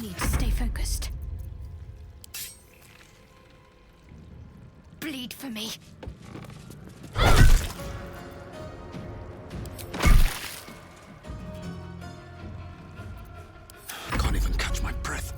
S2: Need to stay focused. Bleed for me.
S13: I can't even catch my breath.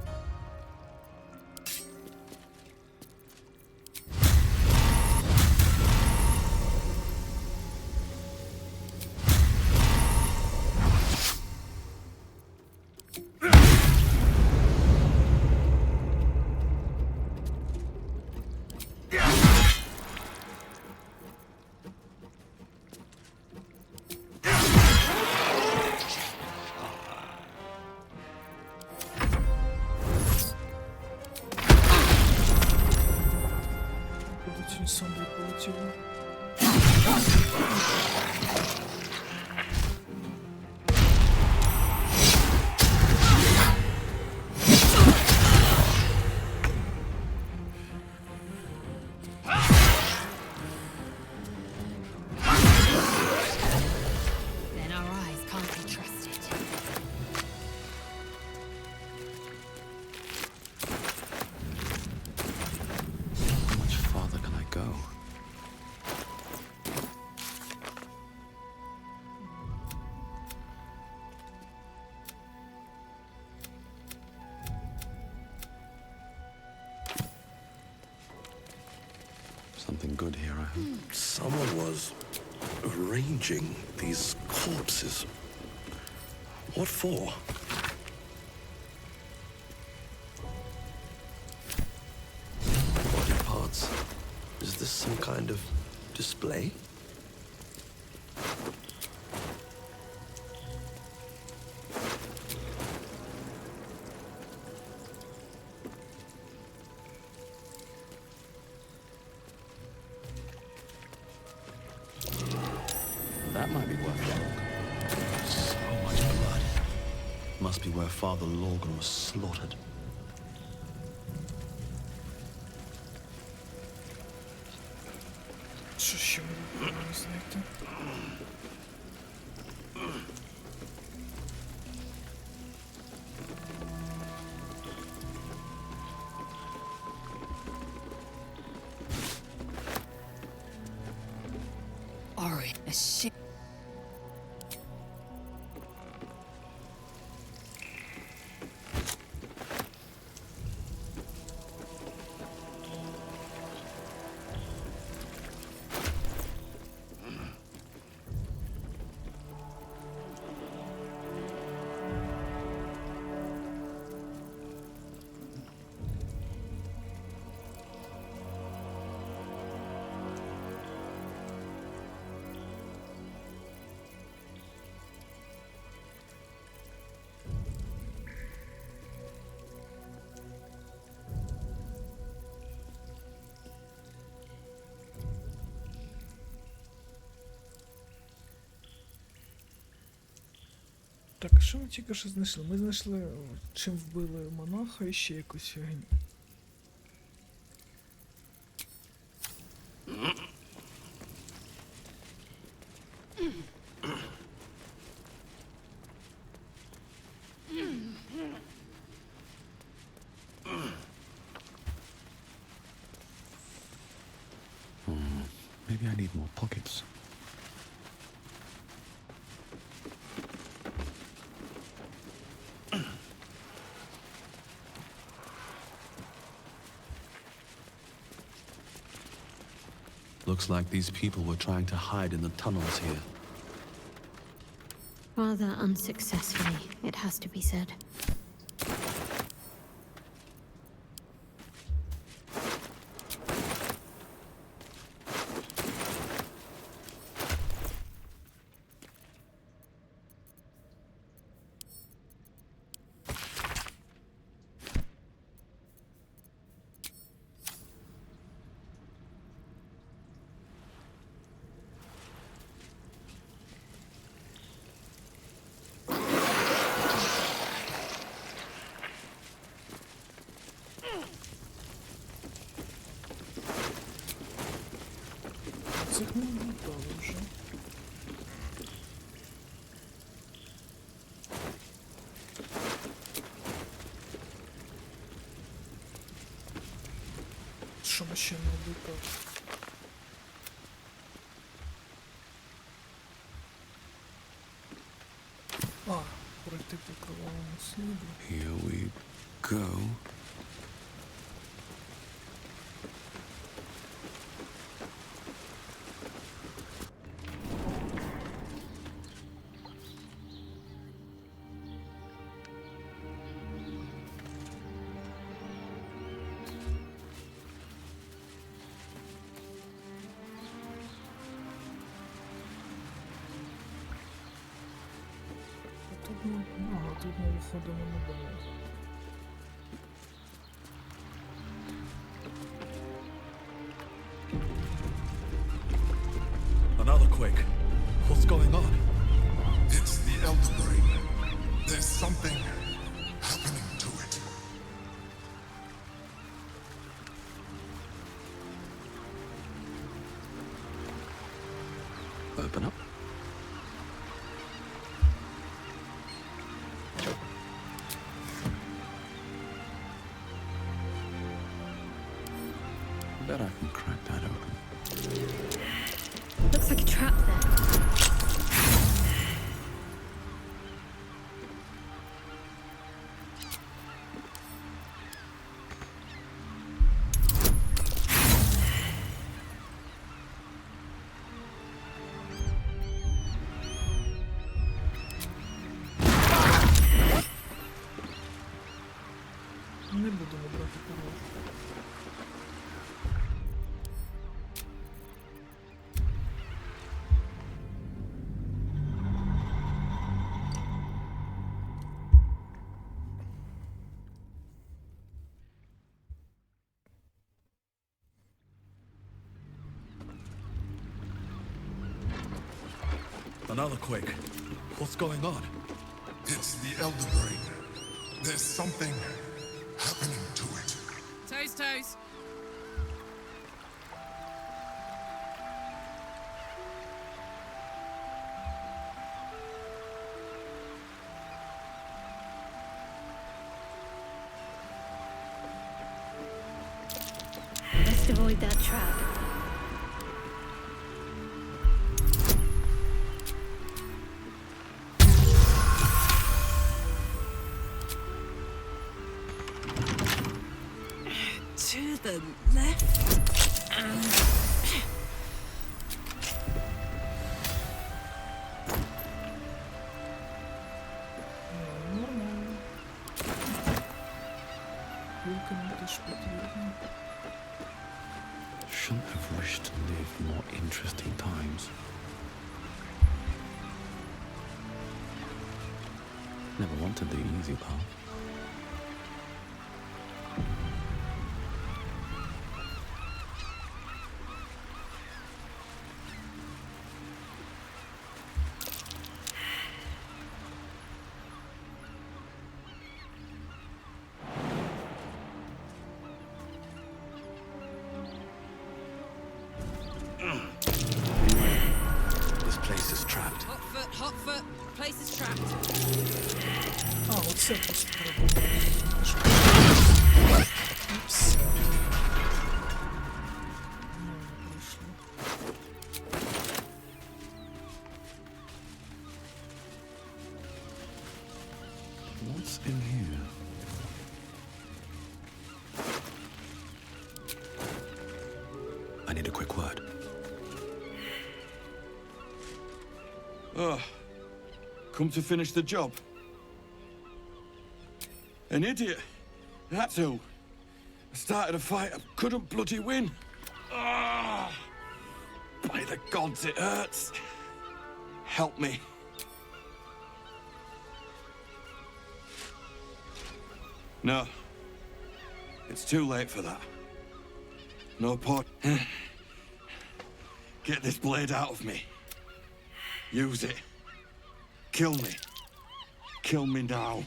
S1: Полетів сам полетів.
S10: Then our eyes can't be trusted.
S15: How much farther can I go? Something good here, I hope.
S17: Someone was arranging these corpses. What for? Body parts. Is this some kind of display?
S15: That might be worth it. So much blood. Must be where Father Lorgan was slaughtered.
S1: Що ще можна знайти?
S10: Ori, a ship.
S1: Так, а що ми тільки що знайшли? Ми знайшли, чим вбили монаха і ще якусь фігню.
S15: Maybe I need more pockets. Looks like these people were trying to hide in the tunnels here.
S2: Rather unsuccessfully, it has to be said.
S1: Готово вже. Що ми ще не викликали? А, пройти по кровавому сліду.
S7: Here we go.
S1: Тут ми, ага, тут ми виходимо на дорогу.
S4: Another quake. What's going on?
S12: It's the Elder Brain. There's something happening to it.
S15: Open up. Bet I can crack that open.
S2: Looks like a trap there.
S1: Не будемо брати порог.
S4: Another quake. What's going on?
S12: It's the Elder Brain. There's something happening to it.
S20: Toes, toes.
S2: Best avoid that trap.
S3: To the left and...
S1: Нормально. Виконати ж потрібно.
S15: Shouldn't have wished to live more interesting times. Never wanted the easy path. This place is trapped.
S20: Hot foot. Place is trapped.
S1: А, оце просто треба. Упс.
S15: What's in here? I need a quick word.
S17: Oh, come to finish the job. An idiot. That's who. I started a fight I couldn't bloody win. Ah, by the gods, it hurts. Help me. No. It's too late for that. No point. Get this blade out of me. Use it. Kill me. Kill me now.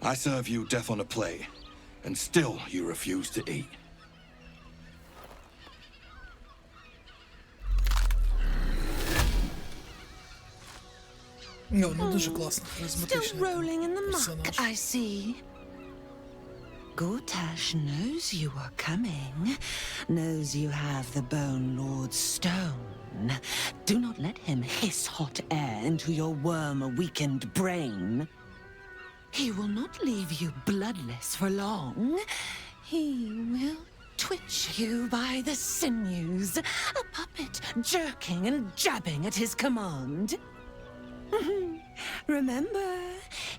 S17: I serve you death on a plate, and still you refuse to eat.
S1: Ну, вона дуже класна,
S11: Still
S1: харизматична.
S11: rolling in the muck,
S1: персонаж.
S11: I see. Gortash knows you are coming, knows you have the Bone Lord's stone. Do not let him hiss hot air into your worm-weakened brain. He will not leave you bloodless for long. He will twitch you by the sinews, a puppet jerking and jabbing at his command. Remember,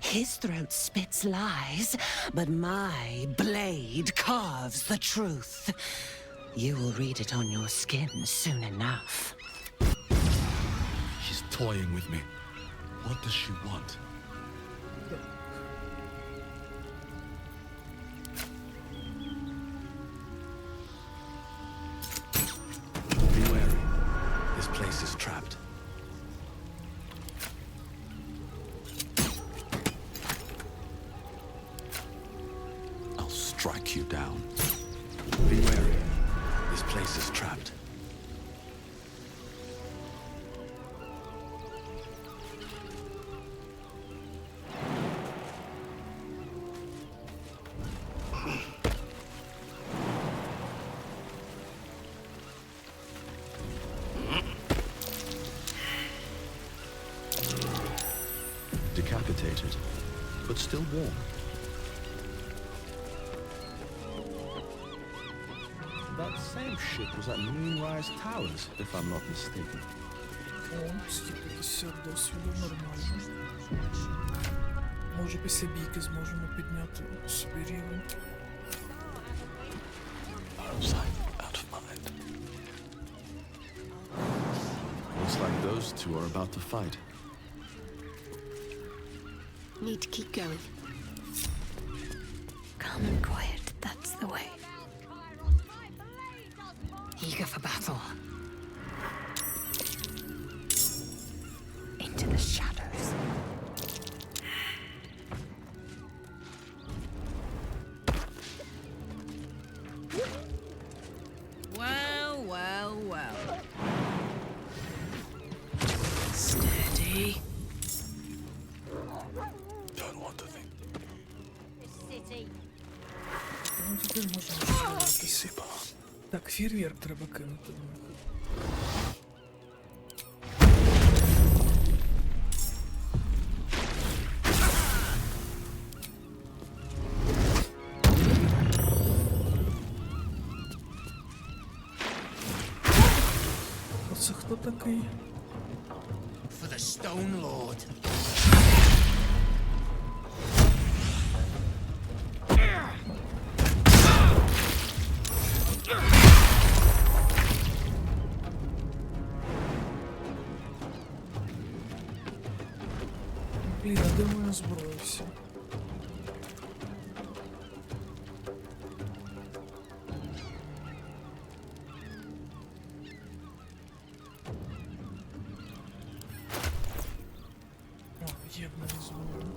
S11: his throat spits lies, but my blade carves the truth. You will read it on your skin soon enough.
S4: She's toying with me. What does she want? Be wary. This place is trapped. I'll strike you down. Be wary. This place is trapped. Decapitated, but still warm. That same ship was at Moonrise Towers, if I'm not mistaken.
S1: О, 150 досвіду, нормально. Може після бійки зможемо підняти собі рівень.
S4: Out of sight, out of mind. Looks like those two are about to fight.
S2: Need to keep going. Calm and quiet, that's the way.
S10: Eager for battle.
S11: Into the shadows.
S3: Well, well, well. Steady.
S4: Don't want to think.
S1: Ну, тепер можна розширятися. Так, фейерверк треба кинути. Оце хто такий?
S23: For the Stone Lord.
S1: Блін, а де моя зброя вся? О, є в мене зброя.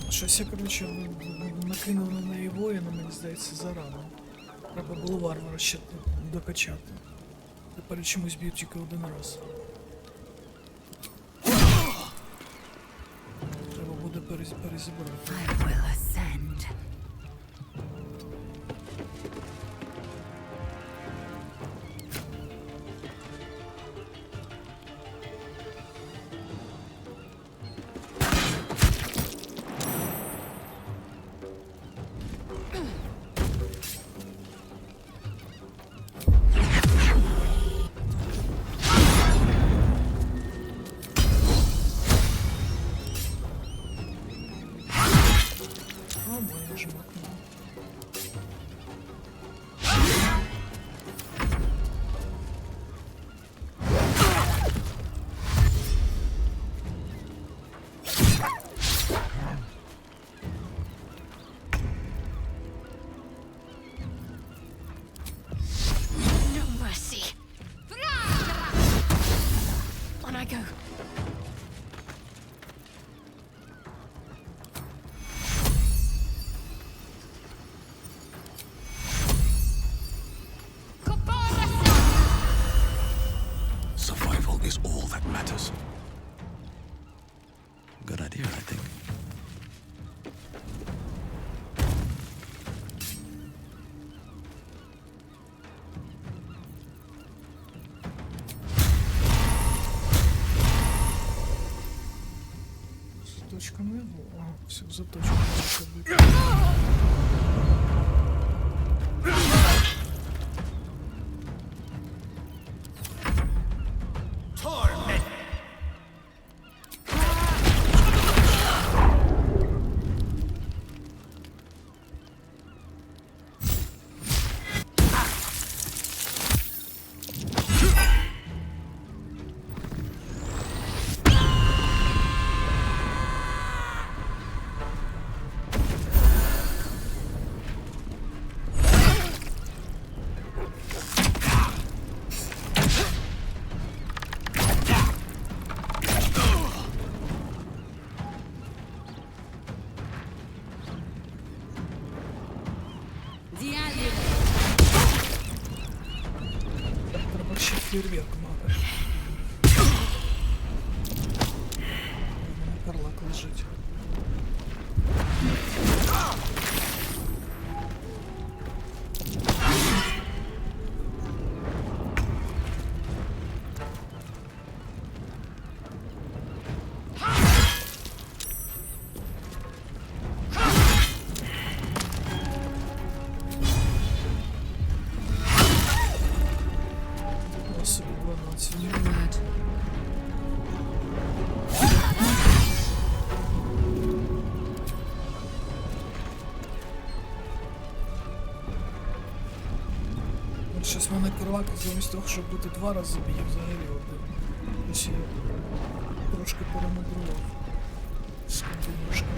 S1: Щось я, коротше, накинув на неї воїна, мені здається, зарано. Треба було варвара ще докачати. Тепер чомусь б'ють тільки один раз. Треба буде перезібрати.
S11: I will ascend.
S1: О, моя ж мать.
S4: is all that matters.
S15: Good idea, I think.
S1: Точками. Ага, все, за точку. Треба ще фейерверк мати. Карлак лежить. Щось в мене карлак замість того, щоб бути 2 рази б'є, взагалі один. Ось я трошки перемудрував з комбінюшками.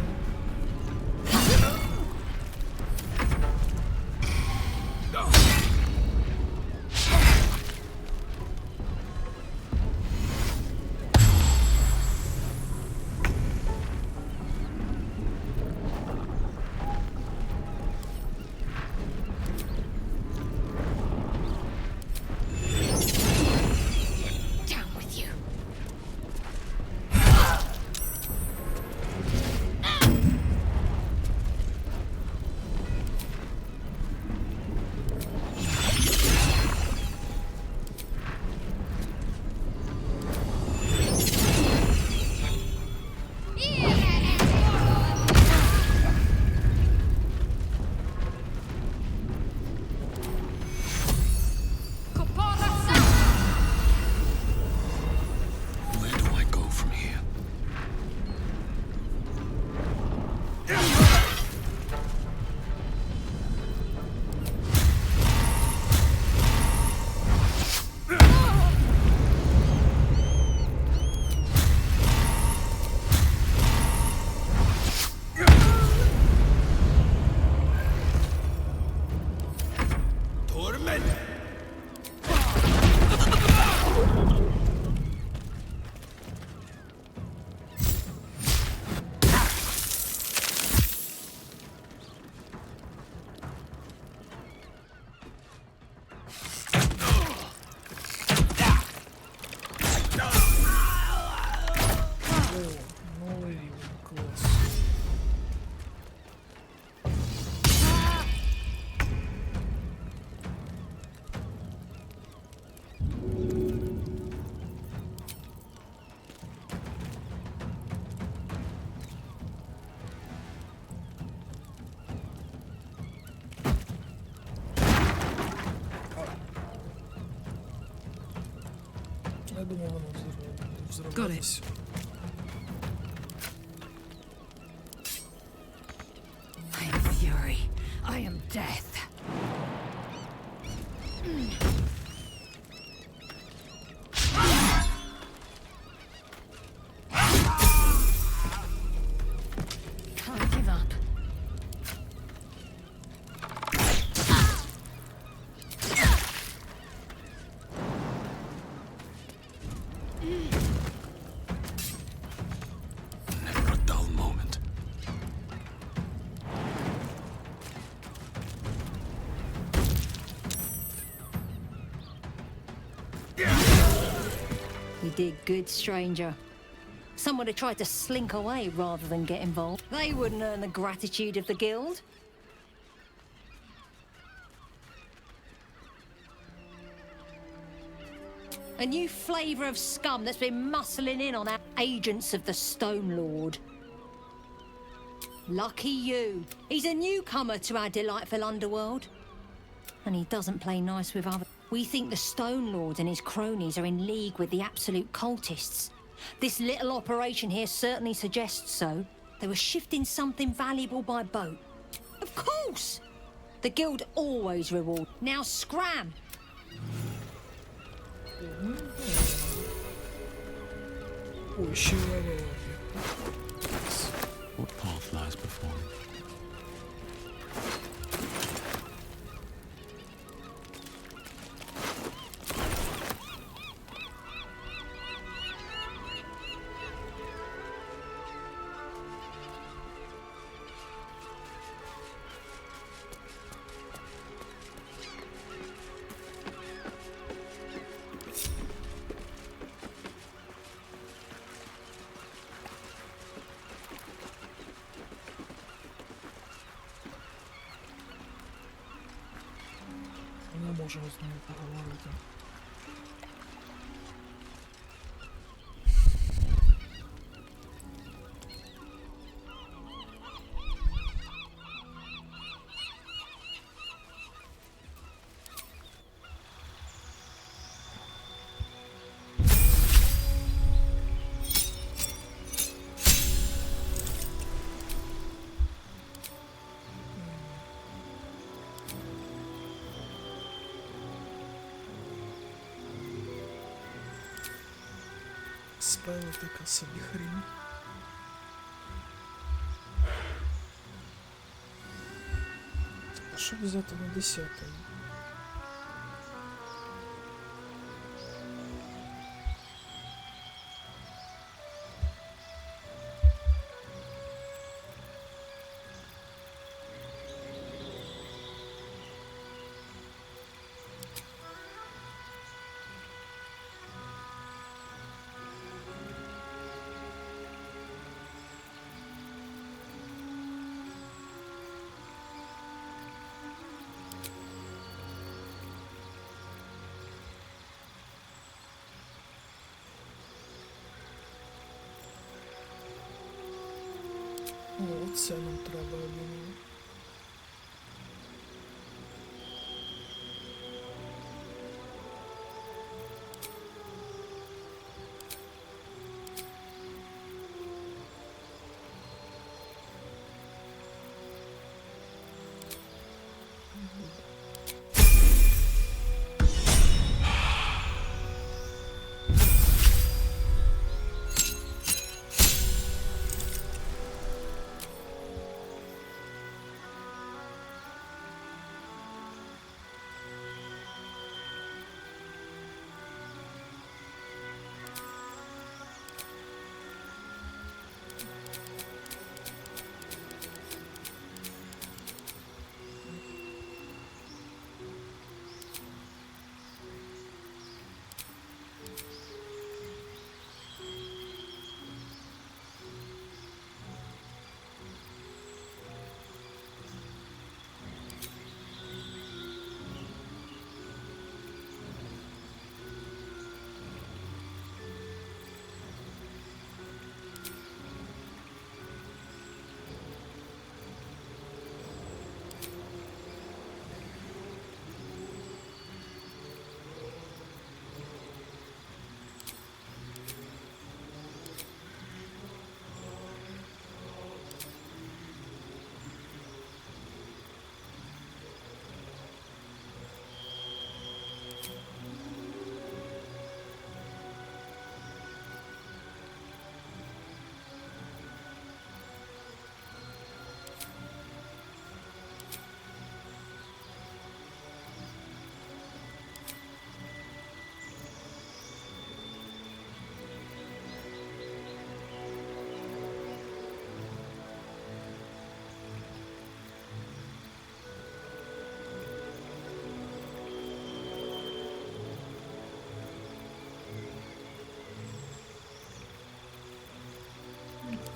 S1: Я думаю, воно взорвалось.
S10: I am fury. I am death. Can't give up.
S4: Never a dull moment.
S10: We
S18: did good, stranger. Some would have tried to slink away rather than get involved. They wouldn't earn the gratitude of the guild. A new flavour of scum that's been muscling in on our agents of the Stone Lord. Lucky you. He's a newcomer to our delightful underworld. And he doesn't play nice with others. We think the Stone Lord and his cronies are in league with the absolute cultists. This little operation here certainly suggests so. They were shifting something valuable by boat. Of course! The guild always reward. Now scram!
S4: What path lies before me?
S1: Не можемо з ними поговорити. Спела така собі хрінь. А що взяти на 10-й? О, це нам треба було.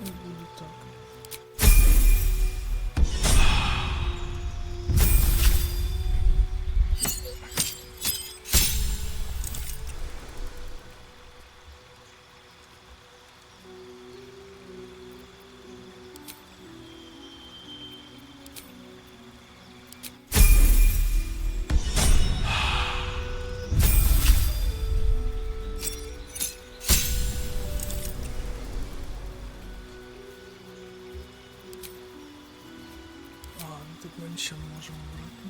S1: І буде так. Тут ми нічого не можемо брати.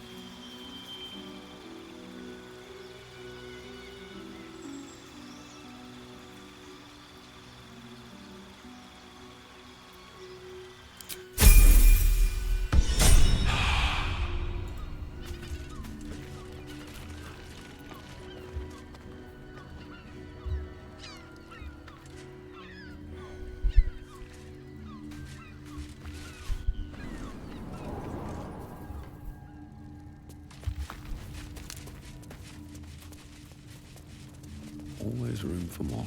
S4: Always room for more.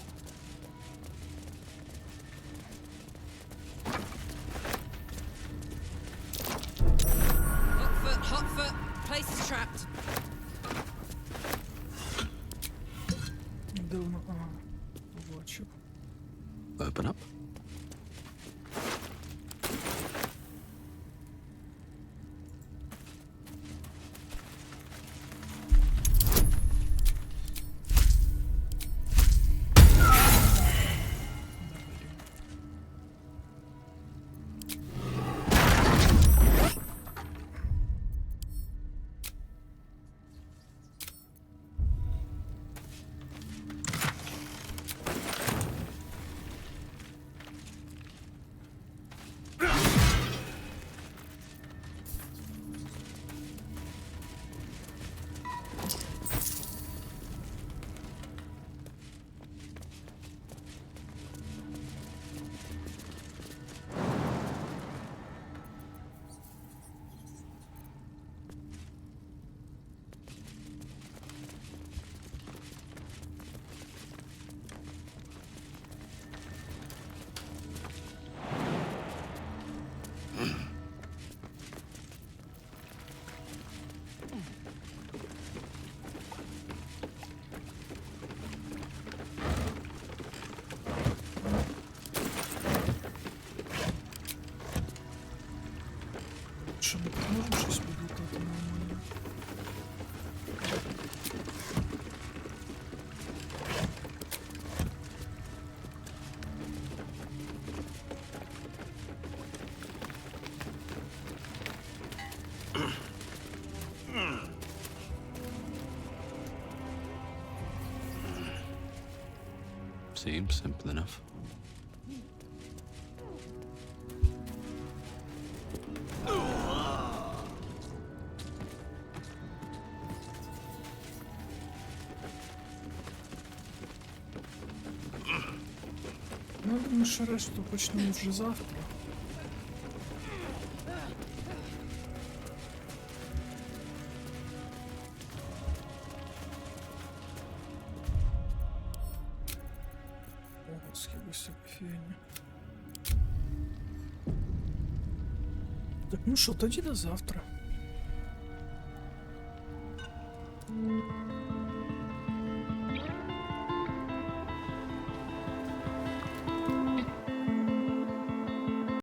S20: Hot foot. Place is trapped.
S1: Дивно, ага, бачу.
S4: Open up.
S1: Що не можемо щось підготувати нормально?
S4: Seems simple enough.
S1: Ну, думаю, що решту почнемо вже завтра. Ого, скільки фігня. Так, ну що, тоді до завтра.